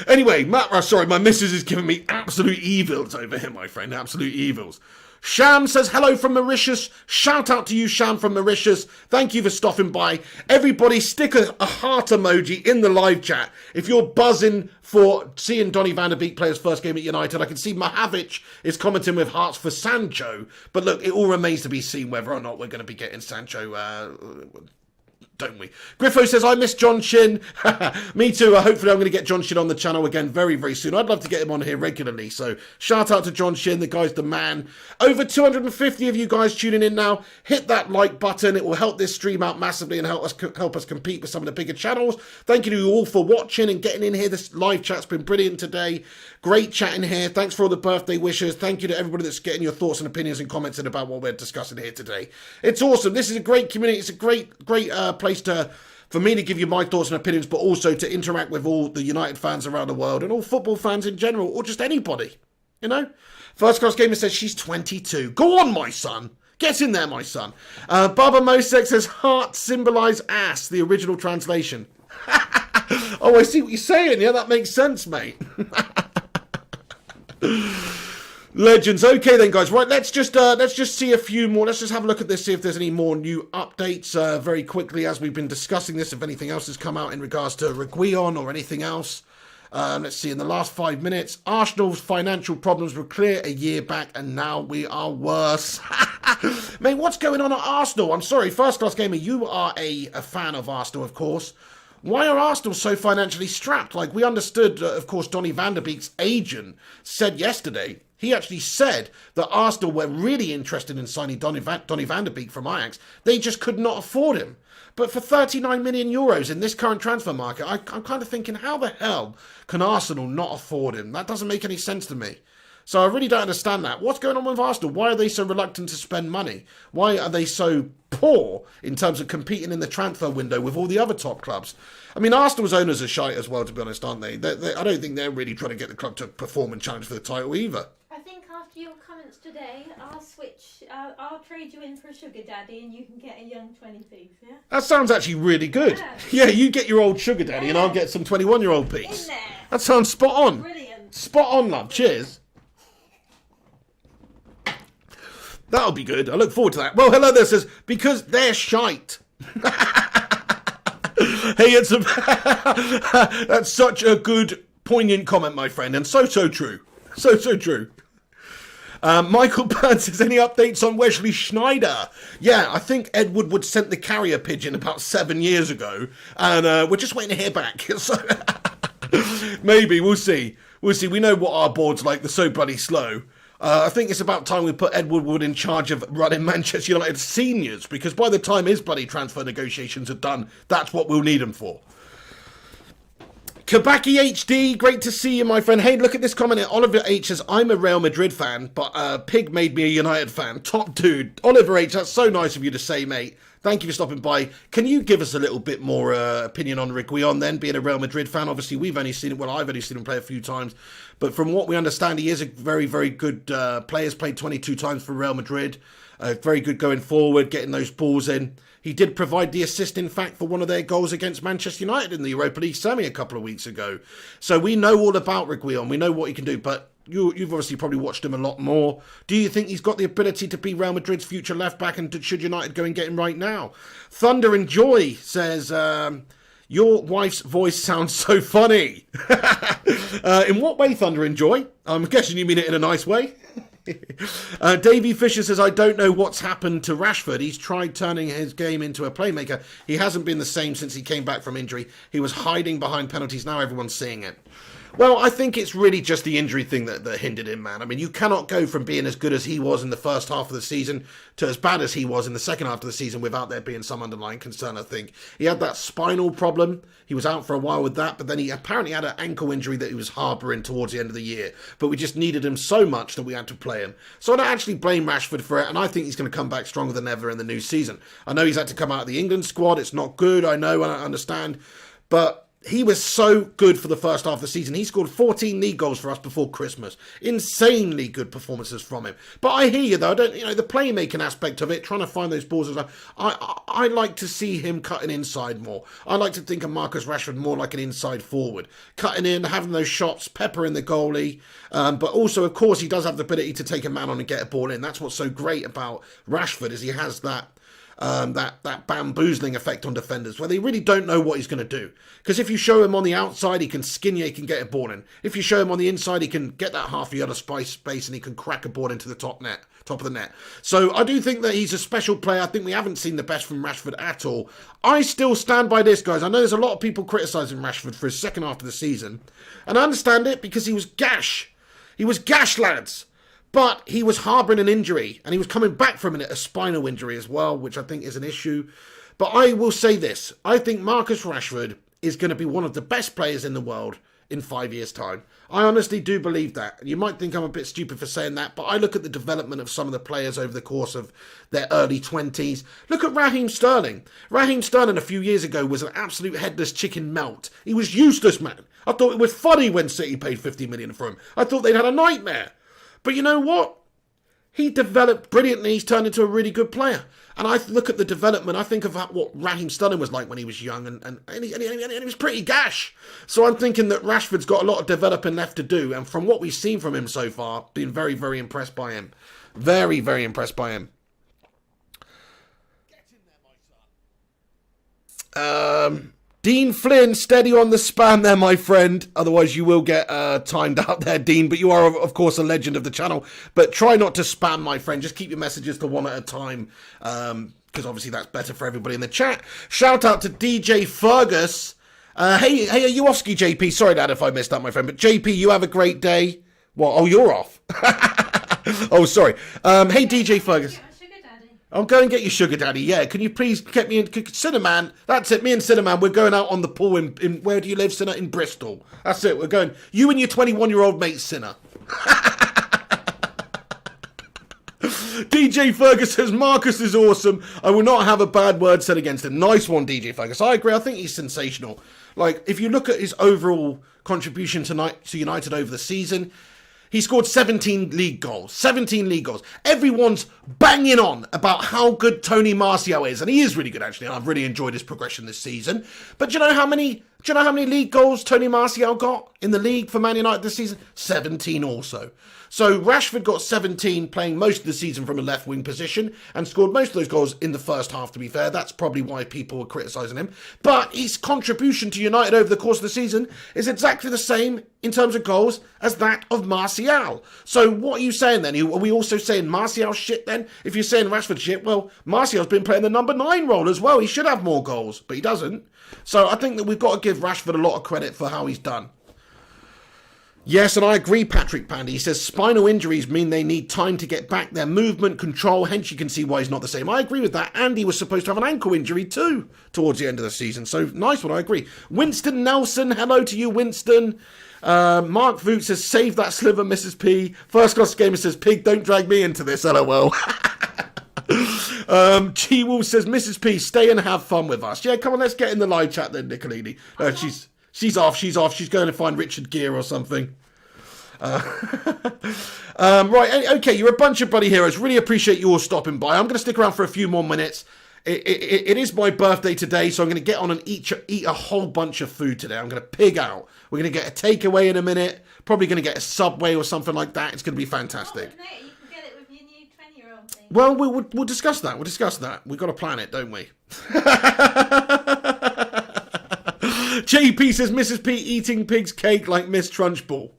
Anyway, my missus is giving me absolute evils over here, my friend. Absolute evils. Sham says, hello from Mauritius. Shout out to you, Sham from Mauritius. Thank you for stopping by. Everybody stick a heart emoji in the live chat. If you're buzzing for seeing Donny van der Beek play his first game at United, I can see Mahavich is commenting with hearts for Sancho. But look, it all remains to be seen whether or not we're going to be getting Sancho, don't we? Griffo says, I miss John Shin. Me too. Hopefully I'm going to get John Shin on the channel again very, very soon. I'd love to get him on here regularly. So shout out to John Shin. The guy's the man. Over 250 of you guys tuning in now. Hit that like button. It will help this stream out massively and help us compete with some of the bigger channels. Thank you to you all for watching and getting in here. This live chat's been brilliant today. Great chatting here. Thanks for all the birthday wishes. Thank you to everybody that's getting your thoughts and opinions and comments in about what we're discussing here today. It's awesome. This is a great community. It's a great place for me to give you my thoughts and opinions, but also to interact with all the United fans around the world and all football fans in general, or just anybody, First Class Gamer says she's 22. Go on, my son. Get in there, my son. Baba Mosek says heart symbolise ass, the original translation. Oh, I see what you're saying. Yeah, that makes sense, mate. Legends. Okay then, guys. Right, let's just see a few more. Let's just have a look at this, see if there's any more new updates very quickly as we've been discussing this. If anything else has come out in regards to Reguilon or anything else. Let's see, in the last 5 minutes, Arsenal's financial problems were clear a year back and now we are worse. Mate, what's going on at Arsenal? I'm sorry, First Class Gamer, you are a fan of Arsenal, of course. Why are Arsenal so financially strapped? Like, we understood, of course, Donny van der Beek's agent said yesterday, he actually said that Arsenal were really interested in signing Donny van der Beek from Ajax. They just could not afford him. But for 39 million euros in this current transfer market, I'm kind of thinking, how the hell can Arsenal not afford him? That doesn't make any sense to me. So I really don't understand that. What's going on with Arsenal? Why are they so reluctant to spend money? Why are they so poor in terms of competing in the transfer window with all the other top clubs? I mean, Arsenal's owners are shite as well, to be honest, aren't they? I don't think they're really trying to get the club to perform and challenge for the title either. I think after your comments today, I'll trade you in for a sugar daddy and you can get a young 20-piece, yeah? That sounds actually really good. Yeah, you get your old sugar daddy and I'll get some 21-year-old piece. In there. That sounds spot on. Brilliant. Spot on, love. Cheers. That'll be good. I look forward to that. Well, hello there, says, because they're shite. Hey, it's that's such a good, poignant comment, my friend, and so true. So true. Michael Burns says, any updates on Wesley Sneijder? Yeah, I think Ed Woodward sent the carrier pigeon about 7 years ago, and we're just waiting to hear back. So maybe, we'll see. We'll see. We know what our board's like. They're so bloody slow. I think it's about time we put Ed Woodward in charge of running Manchester United seniors, because by the time his bloody transfer negotiations are done, that's what we'll need him for. Kabaki HD, great to see you, my friend. Hey, look at this comment here. Oliver H says, I'm a Real Madrid fan, but Pig made me a United fan. Top dude. Oliver H, that's so nice of you to say, mate. Thank you for stopping by. Can you give us a little bit more opinion on Reguilon then, being a Real Madrid fan? Obviously, we've only seen it, well, I've only seen him play a few times. But from what we understand, he is a very, very good player. He's played 22 times for Real Madrid. Very good going forward, getting those balls in. He did provide the assist, in fact, for one of their goals against Manchester United in the Europa League semi a couple of weeks ago. So we know all about Reguilon. We know what he can do, but you've obviously probably watched him a lot more. Do you think he's got the ability to be Real Madrid's future left-back, and should United go and get him right now? Thunder and Joy says, your wife's voice sounds so funny. In what way, Thunder and Joy? I'm guessing you mean it in a nice way. Davey Fisher says, I don't know what's happened to Rashford. He's tried turning his game into a playmaker. He hasn't been the same since he came back from injury. He was hiding behind penalties. Now everyone's seeing it. Well, I think it's really just the injury thing that hindered him, man. I mean, you cannot go from being as good as he was in the first half of the season to as bad as he was in the second half of the season without there being some underlying concern, I think. He had that spinal problem. He was out for a while with that, but then he apparently had an ankle injury that he was harbouring towards the end of the year. But we just needed him so much that we had to play him. So I don't actually blame Rashford for it, and I think he's going to come back stronger than ever in the new season. I know he's had to come out of the England squad. It's not good, I know, and I understand. But he was so good for the first half of the season. He scored 14 league goals for us before Christmas. Insanely good performances from him. But I hear you, though. The playmaking aspect of it, trying to find those balls. I like to see him cutting inside more. I like to think of Marcus Rashford more like an inside forward. Cutting in, having those shots, peppering the goalie. But also, of course, he does have the ability to take a man on and get a ball in. That's what's so great about Rashford, is he has that bamboozling effect on defenders where they really don't know what he's going to do. Because if you show him on the outside, he can skin you, he can get a ball in. If you show him on the inside, he can get that half a yard of space and he can crack a ball into the top of the net. So I do think that he's a special player. I think we haven't seen the best from Rashford at all. I still stand by this, guys. I know there's a lot of people criticising Rashford for his second half of the season. And I understand it, because he was gash. He was gash, lads. But he was harbouring an injury, and he was coming back from it, a spinal injury as well, which I think is an issue. But I will say this. I think Marcus Rashford is going to be one of the best players in the world in 5 years' time. I honestly do believe that. You might think I'm a bit stupid for saying that, but I look at the development of some of the players over the course of their early 20s. Look at Raheem Sterling. Raheem Sterling a few years ago was an absolute headless chicken melt. He was useless, man. I thought it was funny when City paid 50 million for him. I thought they'd had a nightmare. But you know what? He developed brilliantly. He's turned into a really good player. And I look at the development. I think of what Raheem Sterling was like when he was young. And he was pretty gash. So I'm thinking that Rashford's got a lot of developing left to do. And from what we've seen from him so far, been very, very impressed by him. Very, very impressed by him. Get in there, my son. Dean Flynn, steady on the spam there, my friend. Otherwise, you will get timed out there, Dean. But you are, of course, a legend of the channel. But try not to spam, my friend. Just keep your messages to one at a time. Because obviously that's better for everybody in the chat. Shout out to DJ Fergus. Hey, are you off ski, JP? Sorry, Dad, if I missed that, my friend. But JP, you have a great day. What? Oh, you're off. Oh, sorry. Hey, DJ Fergus. I'll go and get your sugar daddy, yeah. Can you please get me in Cinnamon? That's it, me and Cinnamon. We're going out on the pool in where do you live, Sinner? In Bristol. That's it, we're going. You and your 21-year-old mate, Sinner. DJ Fergus says, Marcus is awesome. I will not have a bad word said against him. Nice one, DJ Fergus. I agree, I think he's sensational. Like, if you look at his overall contribution tonight to United over the season, he scored 17 league goals. 17 league goals. Everyone's banging on about how good Tony Martial is. And he is really good, actually. I've really enjoyed his progression this season. But do you know how many league goals Tony Martial got in the league for Man United this season? 17 also. So Rashford got 17, playing most of the season from a left wing position, and scored most of those goals in the first half, to be fair. That's probably why people were criticising him. But his contribution to United over the course of the season is exactly the same in terms of goals as that of Martial. So what are you saying then? Are we also saying Martial shit then? If you're saying Rashford shit, well, Martial's been playing the number 9 role as well. He should have more goals, but he doesn't. So I think that we've got to give Rashford a lot of credit for how he's done. Yes, and I agree, Patrick Pandy. He says spinal injuries mean they need time to get back their movement, control, hence you can see why he's not the same. I agree with that. Andy was supposed to have an ankle injury too towards the end of the season. So, nice one, I agree. Winston Nelson, hello to you, Winston. Mark Voot says, save that sliver, Mrs. P. First Class Gamer says, Pig, don't drag me into this, LOL. G-Wolf says, Mrs. P, stay and have fun with us. Yeah, come on, let's get in the live chat then, Nicolini. She's off. She's going to find Richard Gere or something. Right, okay, you're a bunch of bloody heroes. Really appreciate you all stopping by. I'm going to stick around for a few more minutes. It is my birthday today, so I'm going to get on and eat a whole bunch of food today. I'm going to pig out. We're going to get a takeaway in a minute. Probably going to get a Subway or something like that. It's going to be fantastic. Oh, mate, you can get it with your new 20-year-old thing. Well, we'll discuss that. We'll discuss that. We've got to plan it, don't we? JP says, Mrs. P eating pig's cake like Miss Trunchbull.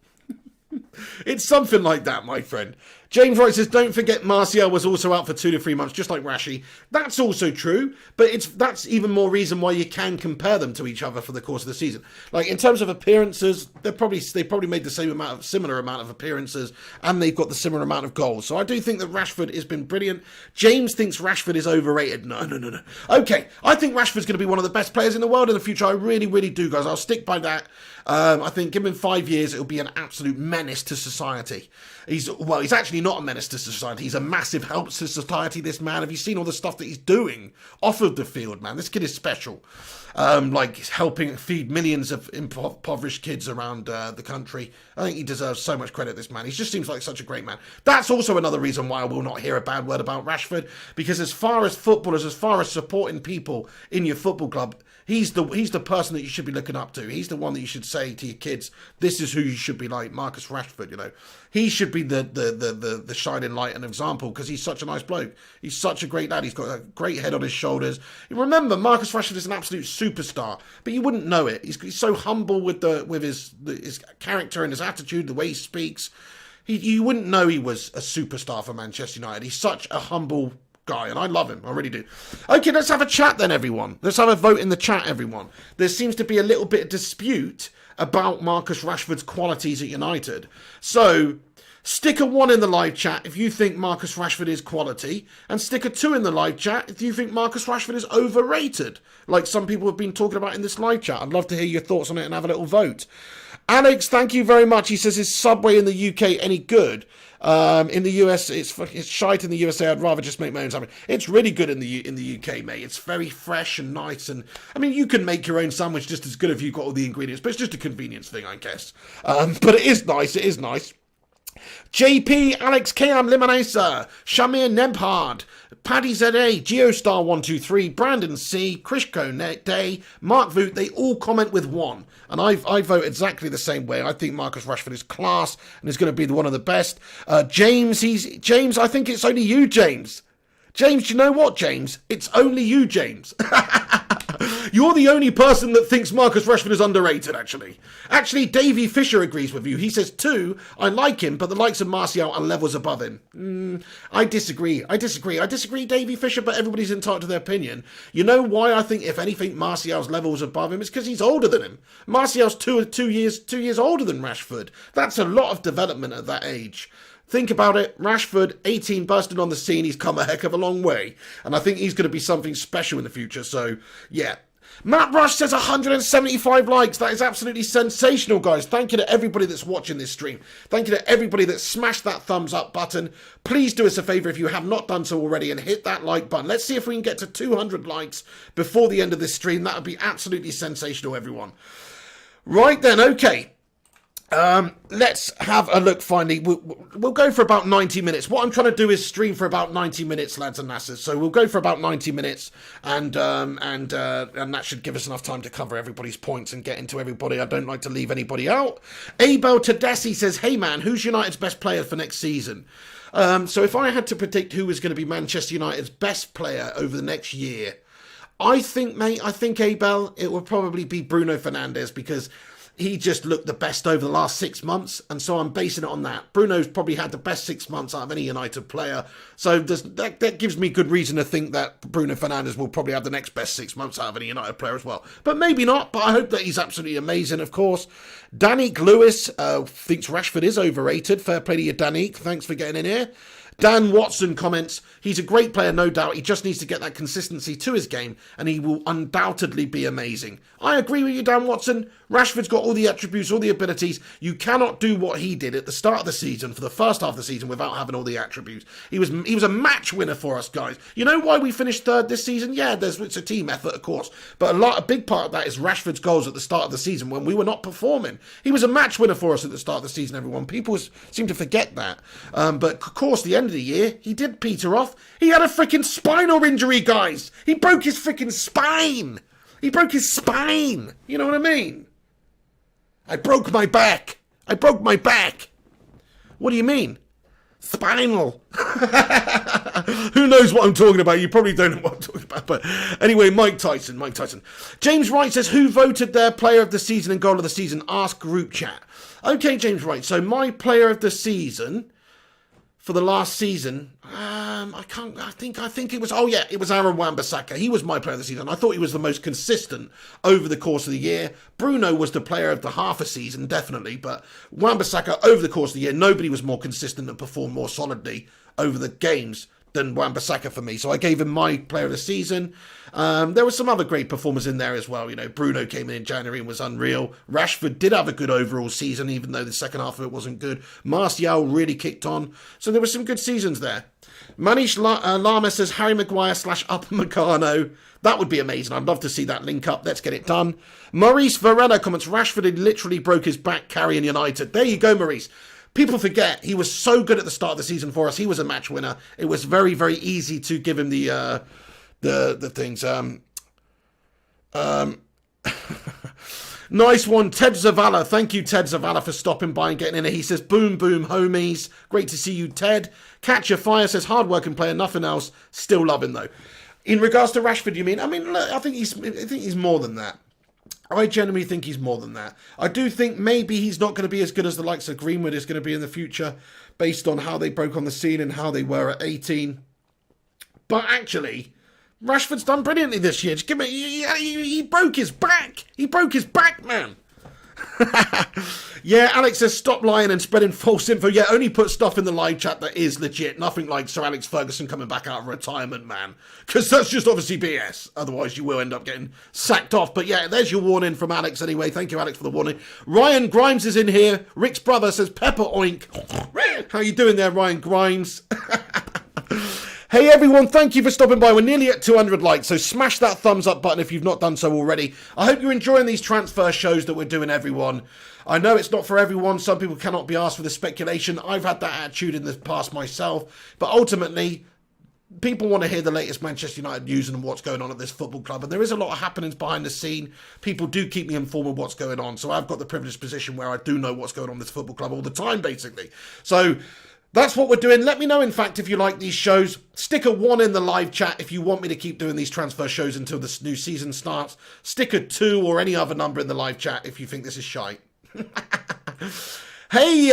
It's something like that, my friend. James Wright says, don't forget Martial was also out for 2 to 3 months, just like Rashi. That's also true, but that's even more reason why you can compare them to each other for the course of the season. Like, in terms of appearances, they probably made the similar amount of appearances, and they've got the similar amount of goals. So I do think that Rashford has been brilliant. James thinks Rashford is overrated. No. Okay, I think Rashford's going to be one of the best players in the world in the future. I really, really do, guys. I'll stick by that. I think give him 5 years, it'll be an absolute menace to society. He's actually not a menace to society. He's a massive help to society, this man. Have you seen all the stuff that he's doing off of the field, man? This kid is special. Like helping feed millions of impoverished kids around the country. I think he deserves so much credit, this man. He just seems like such a great man. That's also another reason why I will not hear a bad word about Rashford, because as far as footballers, as far as supporting people in your football club, he's the person that you should be looking up to. He's the one that you should say to your kids, this is who you should be like, Marcus Rashford, you know. He should be the shining light and example, because he's such a nice bloke. He's such a great lad. He's got a great head on his shoulders. Remember, Marcus Rashford is an absolute superstar, but you wouldn't know it. He's so humble with his character and his attitude, the way he speaks. You wouldn't know he was a superstar for Manchester United. He's such a humble guy, and I love him. I really do. Okay, let's have a chat then, everyone. Let's have a vote in the chat, everyone. There seems to be a little bit of dispute about Marcus Rashford's qualities at United. So, stick a 1 in the live chat if you think Marcus Rashford is quality, and stick a 2 in the live chat if you think Marcus Rashford is overrated, like some people have been talking about in this live chat. I'd love to hear your thoughts on it and have a little vote. Alex, thank you very much. He says, is Subway in the UK any good? In the US, it's shite in the USA. I'd rather just make my own sandwich. It's really good in the UK, mate. It's very fresh and nice. And I mean, you can make your own sandwich just as good if you've got all the ingredients, but it's just a convenience thing, I guess. But it is nice. It is nice. JP, Alex K.M. Limonesa, Shamir Nebhard, Paddy ZA, Geostar123, Brandon C, Krishko Day, Mark Voot, they all comment with 1. And I vote exactly the same way. I think Marcus Rashford is class and is going to be one of the best. James, I think it's only you, James. James, do you know what, James? It's only you, James. You're the only person that thinks Marcus Rashford is underrated, actually. Actually, Davey Fisher agrees with you. He says, 2, I like him, but the likes of Martial are levels above him. I disagree, Davey Fisher, but everybody's entitled to their opinion. You know why I think, if anything, Martial's levels above him? It's because he's older than him. Martial's two years older than Rashford. That's a lot of development at that age. Think about it, Rashford, 18, bursting on the scene, he's come a heck of a long way. And I think he's going to be something special in the future, so, yeah. Matt Rush says 175 likes. That is absolutely sensational, guys. Thank you to everybody that's watching this stream. Thank you to everybody that smashed that thumbs up button. Please do us a favour if you have not done so already and hit that like button. Let's see if we can get to 200 likes before the end of this stream. That would be absolutely sensational, everyone. Right then, okay. Let's have a look finally. We'll go for about 90 minutes. What I'm trying to do is stream for about 90 minutes, lads and lasses. So we'll go for about 90 minutes and that should give us enough time to cover everybody's points and get into everybody. I don't like to leave anybody out. Abel Tedeschi says, hey man, who's United's best player for next season? So if I had to predict who was going to be Manchester United's best player over the next year, I think, Abel, it will probably be Bruno Fernandes, because he just looked the best over the last 6 months, and so I'm basing it on that. Bruno's probably had the best 6 months out of any United player, so that gives me good reason to think that Bruno Fernandes will probably have the next best 6 months out of any United player as well. But maybe not, but I hope that he's absolutely amazing, of course. Danique Lewis thinks Rashford is overrated. Fair play to you, Danique. Thanks for getting in here. Dan Watson comments, he's a great player, no doubt. He just needs to get that consistency to his game, and he will undoubtedly be amazing. I agree with you, Dan Watson. Rashford's got all the attributes, all the abilities. You cannot do what he did at the start of the season, for the first half of the season, without having all the attributes. He was a match winner for us, guys. You know why we finished third this season? Yeah, it's a team effort, of course. But a big part of that is Rashford's goals at the start of the season when we were not performing. He was a match winner for us at the start of the season, everyone. People seem to forget that. But, of course, the end of the year, he did peter off. He had a freaking spinal injury, guys. He broke his freaking spine. He broke his spine. You know what I mean? I broke my back. I broke my back. What do you mean? Spinal. Who knows what I'm talking about? You probably don't know what I'm talking about. But anyway, Mike Tyson. James Wright says, who voted their player of the season and goal of the season? Ask group chat. Okay, James Wright. So my player of the season for the last season, I think it was, it was Aaron Wan-Bissaka. He was my player of the season. I thought he was the most consistent over the course of the year. Bruno was the player of the half a season, definitely, but Wan-Bissaka over the course of the year, nobody was more consistent and performed more solidly over the games than Wan-Bissaka for me. So I gave him my player of the season. There were some other great performers in there as well. You know, Bruno came in January and was unreal. Rashford did have a good overall season, even though the second half of it wasn't good. Martial really kicked on. So there were some good seasons there. Manish Lama says Harry Maguire / Upamecano. That would be amazing. I'd love to see that link up. Let's get it done. Maurice Varela comments, Rashford had literally broke his back carrying United. There you go, Maurice. People forget he was so good at the start of the season for us. He was a match winner. It was very, very easy to give him the things. Nice one, Ted Zavala. Thank you, Ted Zavala, for stopping by and getting in here. He says, boom, boom, homies. Great to see you, Ted. Catch Your Fire says, hard-working player, nothing else. Still love him, though. In regards to Rashford, you mean? I mean, look, I think he's more than that. I genuinely think he's more than that. I do think maybe he's not going to be as good as the likes of Greenwood is going to be in the future, based on how they broke on the scene and how they were at 18. But actually, Rashford's done brilliantly this year. Just give me, he broke his back. He broke his back, man. Yeah, Alex says stop lying and spreading false info. Yeah, only put stuff in the live chat that is legit. Nothing like Sir Alex Ferguson coming back out of retirement, man. Because that's just obviously BS. Otherwise, you will end up getting sacked off. But yeah, there's your warning from Alex anyway. Thank you, Alex, for the warning. Ryan Grimes is in here. Rick's brother says pepper oink. How you doing there, Ryan Grimes? Hey everyone, thank you for stopping by. We're nearly at 200 likes, so smash that thumbs up button if you've not done so already. I hope you're enjoying these transfer shows that we're doing, everyone. I know it's not for everyone. Some people cannot be asked for the speculation. I've had that attitude in the past myself. But ultimately, people want to hear the latest Manchester United news and what's going on at this football club. And there is a lot of happenings behind the scene. People do keep me informed of what's going on. So I've got the privileged position where I do know what's going on in this football club all the time, basically. So that's what we're doing. Let me know, in fact, if you like these shows. Stick a 1 in the live chat if you want me to keep doing these transfer shows until this new season starts. Stick a 2 or any other number in the live chat if you think this is shite. Hey,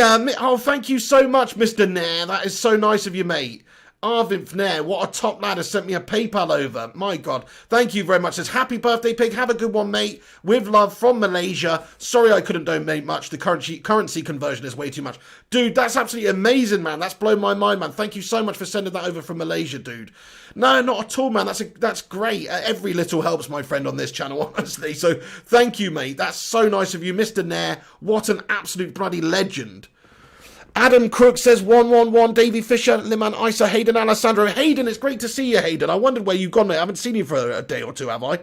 thank you so much, Mr. Nair. That is so nice of you, mate. Arvind Nair, what a top lad, has sent me a PayPal over. My God. Thank you very much. Says, happy birthday, Pig. Have a good one, mate. With love from Malaysia. Sorry I couldn't donate much. The currency conversion is way too much. Dude, that's absolutely amazing, man. That's blown my mind, man. Thank you so much for sending that over from Malaysia, dude. No, not at all, man. That's great. Every little helps, my friend, on this channel, honestly. So thank you, mate. That's so nice of you, Mr. Nair. What an absolute bloody legend. Adam Crook says 111, Davey Fisher, Liman Isa, Hayden Alessandro. Hayden, it's great to see you, Hayden. I wondered where you've gone, mate. I haven't seen you for a day or two, have I?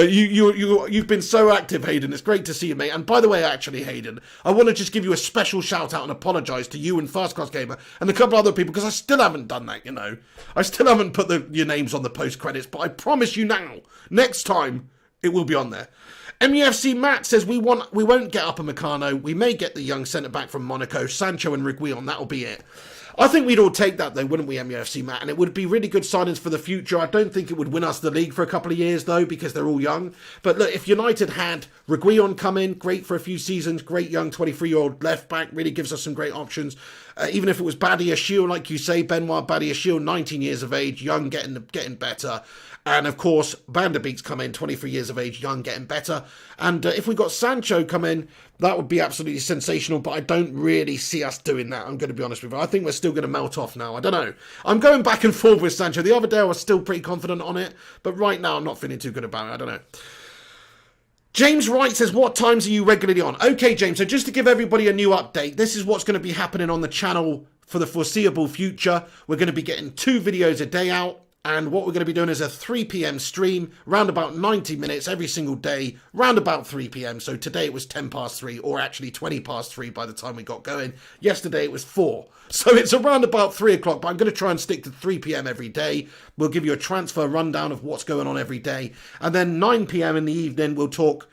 You've been so active, Hayden. It's great to see you, mate. And by the way, actually, Hayden, I want to just give you a special shout out and apologise to you and First Class Gamer and a couple other people, because I still haven't done that, you know. I still haven't put your names on the post credits, but I promise you now, next time, it will be on there. MUFC Matt says we won't get Upamecano. We may get the young centre-back from Monaco, Sancho and Reguilon. That'll be it. I think we'd all take that though, wouldn't we, MUFC, Matt? And it would be really good signings for the future. I don't think it would win us the league for a couple of years though, because they're all young. But look, if United had Reguilon come in, great for a few seasons, great young 23-year-old left back, really gives us some great options. Even if it was Badiashile, like you say, Benoit Badiashile, 19 years of age, young, getting better. And of course, Van der Beek's come in, 23 years of age, young, getting better. And if we got Sancho come in, that would be absolutely sensational, but I don't really see us doing that, I'm going to be honest with you. I think we're still going to melt off now. I don't know. I'm going back and forth with Sancho. The other day I was still pretty confident on it, but right now I'm not feeling too good about it. I don't know. James Wright says, what times are you regularly on? Okay, James, so just to give everybody a new update, this is what's going to be happening on the channel for the foreseeable future. We're going to be getting 2 videos a day out. And what we're going to be doing is a 3 p.m. stream, round about 90 minutes every single day, round about 3 p.m. So today it was 10 past 3, or actually 20 past 3 by the time we got going. Yesterday it was 4. So it's around about 3 o'clock, but I'm going to try and stick to 3 p.m. every day. We'll give you a transfer rundown of what's going on every day. And then 9 p.m. in the evening, we'll talk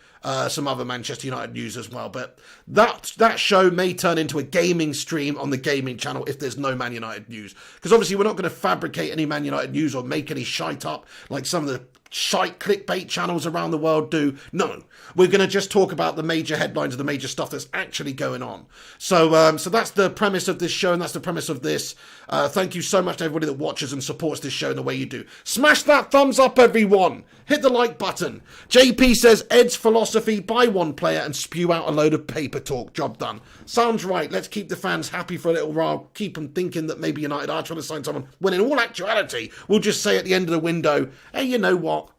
some other Manchester United news as well. But that show may turn into a gaming stream on the gaming channel if there's no Man United news. Because obviously we're not going to fabricate any Man United news or make any shite up like some of the shite clickbait channels around the world do. No, we're going to just talk about the major headlines of the major stuff that's actually going on. So so that's the premise of this show, and that's the premise of this. Thank you so much to everybody that watches and supports this show in the way you do. Smash that thumbs up, everyone. Hit the like button. JP says, Ed's philosophy, buy one player and spew out a load of paper talk. Job done. Sounds right. Let's keep the fans happy for a little while. Keep them thinking that maybe United are trying to sign someone, when in all actuality, we'll just say at the end of the window, hey, you know what?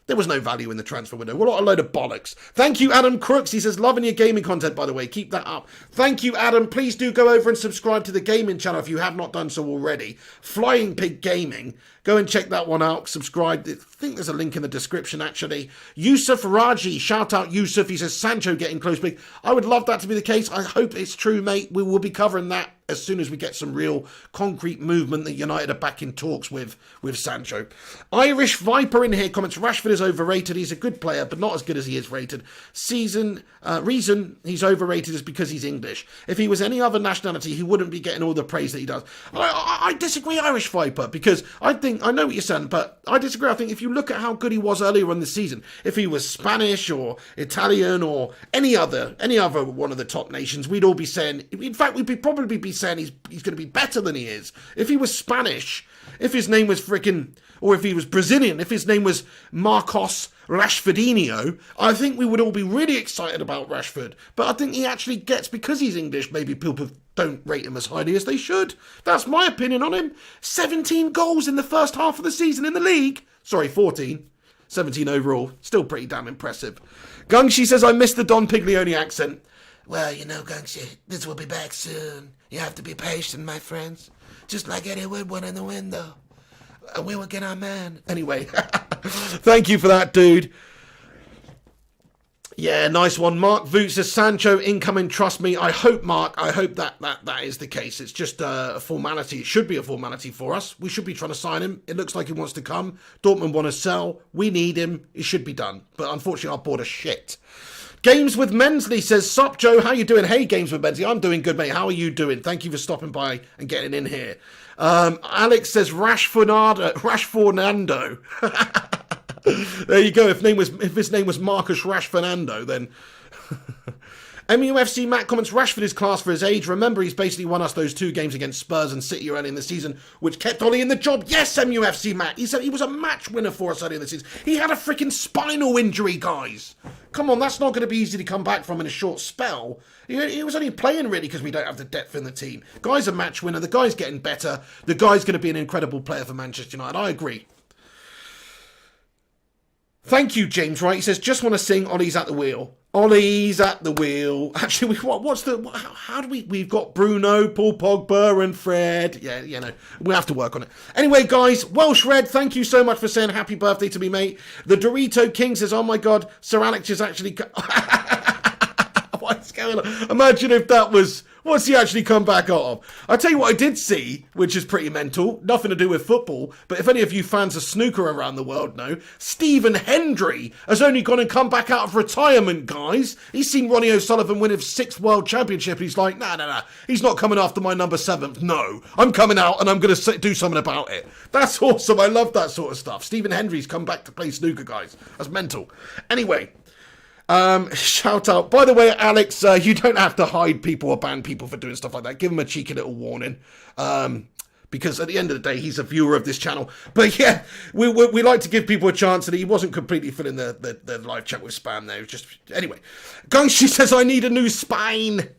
There was no value in the transfer window. What a load of bollocks. Thank you, Adam Crooks. He says, loving your gaming content, by the way. Keep that up. Thank you, Adam. Please do go over and subscribe to the gaming channel if you have not done so already. Flying Pig Gaming. Go and check that one out. Subscribe. I think there's a link in the description, actually. Yusuf Raji. Shout out, Yusuf. He says, Sancho getting close big. I would love that to be the case. I hope it's true, mate. We will be covering that as soon as we get some real concrete movement that United are back in talks with Sancho. Irish Viper in here comments, Rashford is overrated. He's a good player, but not as good as he is rated. Reason he's overrated is because he's English. If he was any other nationality, he wouldn't be getting all the praise that he does. I disagree, Irish Viper, because I know what you're saying, but I disagree. I think if you look at how good he was earlier in the season, if he was Spanish or Italian or any other one of the top nations, we'd all be saying, in fact, we'd probably be saying he's going to be better than he is. If he was Spanish, if his name was or if he was Brazilian, if his name was Marcos Rashfordinho, I think we would all be really excited about Rashford. But I think he actually gets, because he's English, maybe people don't rate him as highly as they should. That's my opinion on him. 17 goals in the first half of the season in the league. Sorry, 14. 17 overall. Still pretty damn impressive. Gungshi says, I missed the Don Piglioni accent. Well, you know, Gungshi, this will be back soon. You have to be patient, my friends. Just like Eddie Woodward in the window. We will get our man. Anyway, thank you for that, dude. Yeah, nice one. Mark Voot says, Sancho incoming, trust me. I hope, Mark, that is the case. It's just a formality. It should be a formality for us. We should be trying to sign him. It looks like he wants to come. Dortmund want to sell. We need him. It should be done. But unfortunately, our board is shit. Games with Mensley says, sup, Joe, how you doing? Hey, Games with Mensley, I'm doing good, mate. How are you doing? Thank you for stopping by and getting in here. Alex says, Rashfordnando. There you go. If his name was Marcus Rashfordnando, then... MUFC Matt comments, Rashford is class for his age. Remember, he's basically won us those 2 games against Spurs and City early in the season, which kept Ollie in the job. Yes, MUFC Matt. He said he was a match winner for us early in the season. He had a freaking spinal injury, guys. Come on, that's not going to be easy to come back from in a short spell. He was only playing really because we don't have the depth in the team. Guy's a match winner. The guy's getting better. The guy's going to be an incredible player for Manchester United. I agree. Thank you, James Wright. He says, just want to sing Ollie's at the wheel. Ollie's at the wheel. Actually, how do we've got Bruno, Paul Pogba and Fred. Yeah, you know, we have to work on it. Anyway, guys, Welsh Red, thank you so much for saying happy birthday to me, mate. The Dorito King says, oh my God, Sir Alex is actually... What's going on? Imagine if that was What's he actually come back out of? I'll tell you what I did see, which is pretty mental. Nothing to do with football, but if any of you fans of snooker around the world know, Stephen Hendry has only gone and come back out of retirement, guys. He's seen Ronnie O'Sullivan win his 6th World Championship. He's like, nah. He's not coming after my number 7th. No, I'm coming out and I'm going to do something about it. That's awesome. I love that sort of stuff. Stephen Hendry's come back to play snooker, guys. That's mental. Anyway. Shout out. By the way, Alex, you don't have to hide people or ban people for doing stuff like that. Give him a cheeky little warning. Because at the end of the day, he's a viewer of this channel. But yeah, we like to give people a chance, and he wasn't completely filling the live chat with spam there. It was just, anyway. Gungshi says, I need a new spine.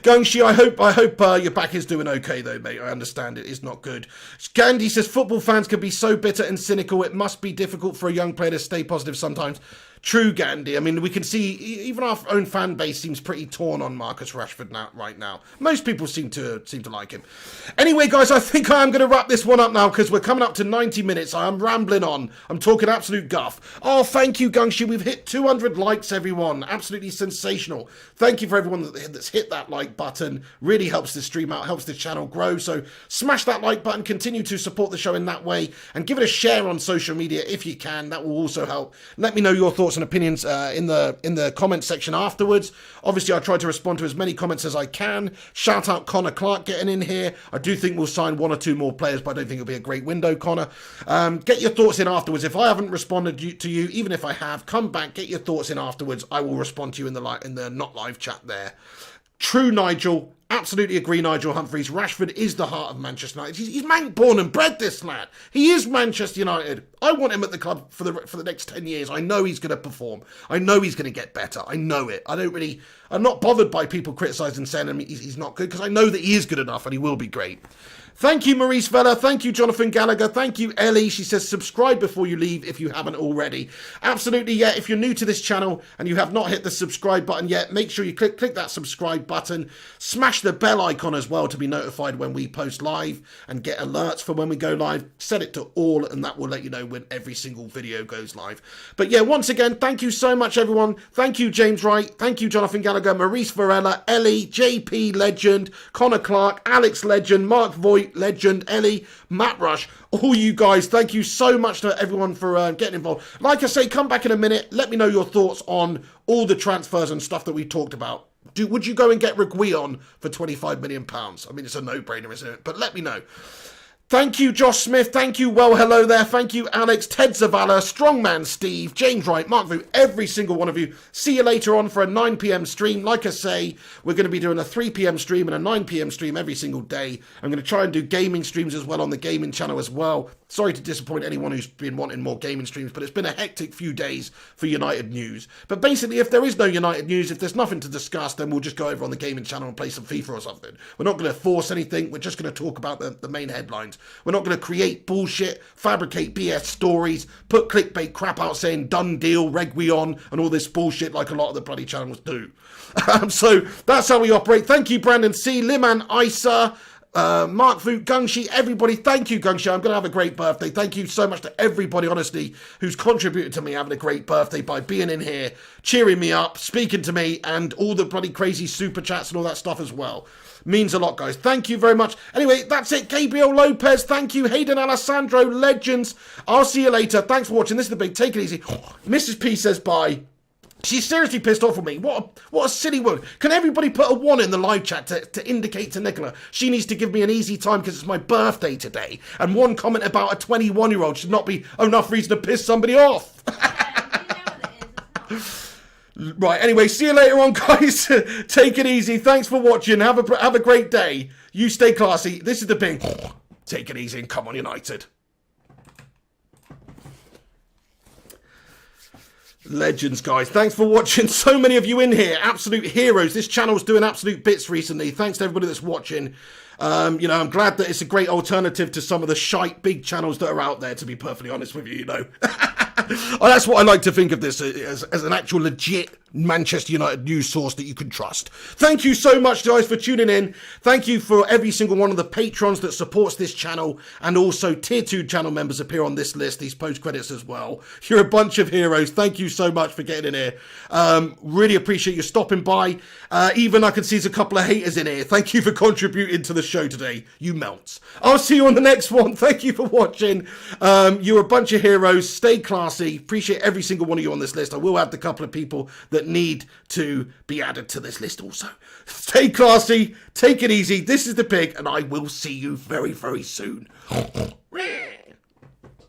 Gungshi, I hope your back is doing okay though, mate. I understand it is not good. Gandhi says football fans can be so bitter and cynical. It must be difficult for a young player to stay positive sometimes. True, Gandhi. I mean, we can see even our own fan base seems pretty torn on Marcus Rashford right now. Most people seem to like him. Anyway, guys, I think I am going to wrap this one up now because we're coming up to 90 minutes. I am rambling on. I'm talking absolute guff. Oh, thank you, Gungshi. We've hit 200 likes, everyone. Absolutely sensational. Thank you for everyone that's hit that like button. Really helps the stream out, helps the channel grow. So smash that like button. Continue to support the show in that way and give it a share on social media if you can. That will also help. Let me know your thoughts and opinions in the comment section afterwards. Obviously, I try to respond to as many comments as I can. Shout out Connor Clark getting in here. I do think we'll sign 1 or 2 more players, but I don't think it'll be a great window, Connor. Get your thoughts in afterwards. If I haven't responded to you, even if I have, come back, get your thoughts in afterwards. I will respond to you in the not live chat there. True, Nigel. Absolutely agree, Nigel Humphreys. Rashford is the heart of Manchester United. He's man born and bred, this lad. He is Manchester United. I want him at the club for the next 10 years. I know he's going to perform. I know he's going to get better. I know it. I'm not bothered by people criticising saying he's not good because I know that he is good enough and he will be great. Thank you, Maurice Vella. Thank you, Jonathan Gallagher. Thank you, Ellie. She says, subscribe before you leave if you haven't already. Absolutely, yeah. If you're new to this channel and you have not hit the subscribe button yet, make sure you click that subscribe button. Smash the bell icon as well to be notified when we post live and get alerts for when we go live. Set it to all and that will let you know when every single video goes live. But yeah, once again, thank you so much, everyone. Thank you, James Wright. Thank you, Jonathan Gallagher, Maurice Varela, Ellie, JP Legend, Connor Clark, Alex Legend, Mark Voigt, Legend, Ellie, Matt Rush, all you guys, thank you so much to everyone for getting involved. Like I say, come back in a minute, let me know your thoughts on all the transfers and stuff that we talked about. Would you go and get Reguilon for £25 million? I mean, it's a no-brainer, isn't it? But let me know. Thank you, Josh Smith. Thank you, well, hello there. Thank you, Alex, Ted Zavala, Strongman Steve, James Wright, Mark Vu, every single one of you. See you later on for a 9 p.m. stream. Like I say, we're going to be doing a 3 p.m. stream and a 9 p.m. stream every single day. I'm going to try and do gaming streams as well on the gaming channel as well. Sorry to disappoint anyone who's been wanting more gaming streams, but it's been a hectic few days for United news. But basically, if there is no United news, if there's nothing to discuss, then we'll just go over on the gaming channel and play some FIFA or something. We're not going to force anything. We're just going to talk about the main headlines. We're not going to create bullshit, fabricate BS stories, put clickbait crap out saying done deal, Reguilon, and all this bullshit like a lot of the bloody channels do. So that's how we operate. Thank you, Brandon C, Liman Isa, Mark Voot, Gungshi, everybody. Thank you, Gungshi. I'm going to have a great birthday. Thank you so much to everybody, honestly, who's contributed to me having a great birthday by being in here, cheering me up, speaking to me, and all the bloody crazy super chats and all that stuff as well. Means a lot, guys. Thank you very much. Anyway, that's it. Gabriel Lopez, thank you. Hayden Alessandro, legends. I'll see you later. Thanks for watching. This is the big. Take it easy. Mrs. P says bye. She's seriously pissed off with me. What a silly woman. Can everybody put a 1 in the live chat to indicate to Nicola she needs to give me an easy time because it's my birthday today? And one comment about a 21-year-old should not be enough reason to piss somebody off. Right, anyway, see you later on, guys. Take it easy. Thanks for watching. Have a great day. You stay classy. This is the thing. Take it easy and come on, United. Legends, guys. Thanks for watching. So many of you in here. Absolute heroes. This channel's doing absolute bits recently. Thanks to everybody that's watching. I'm glad that it's a great alternative to some of the shite big channels that are out there, to be perfectly honest with you, That's what I like to think of this as an actual legit Manchester United news source that you can trust. Thank you so much, guys, for tuning in. Thank you for every single one of the patrons that supports this channel, and also tier 2 channel members appear on this list, these post credits as well. You're a bunch of heroes. Thank you so much for getting in here. Really appreciate you stopping by. Even I can see there's a couple of haters in here. Thank you for contributing to the show today. You melts. I'll see you on the next one. Thank you for watching. You're a bunch of heroes. Stay classy. Appreciate every single one of you on this list. I will add the couple of people that need to be added to this list also. Stay classy, take it easy. This is the Pig, and I will see you very, very soon.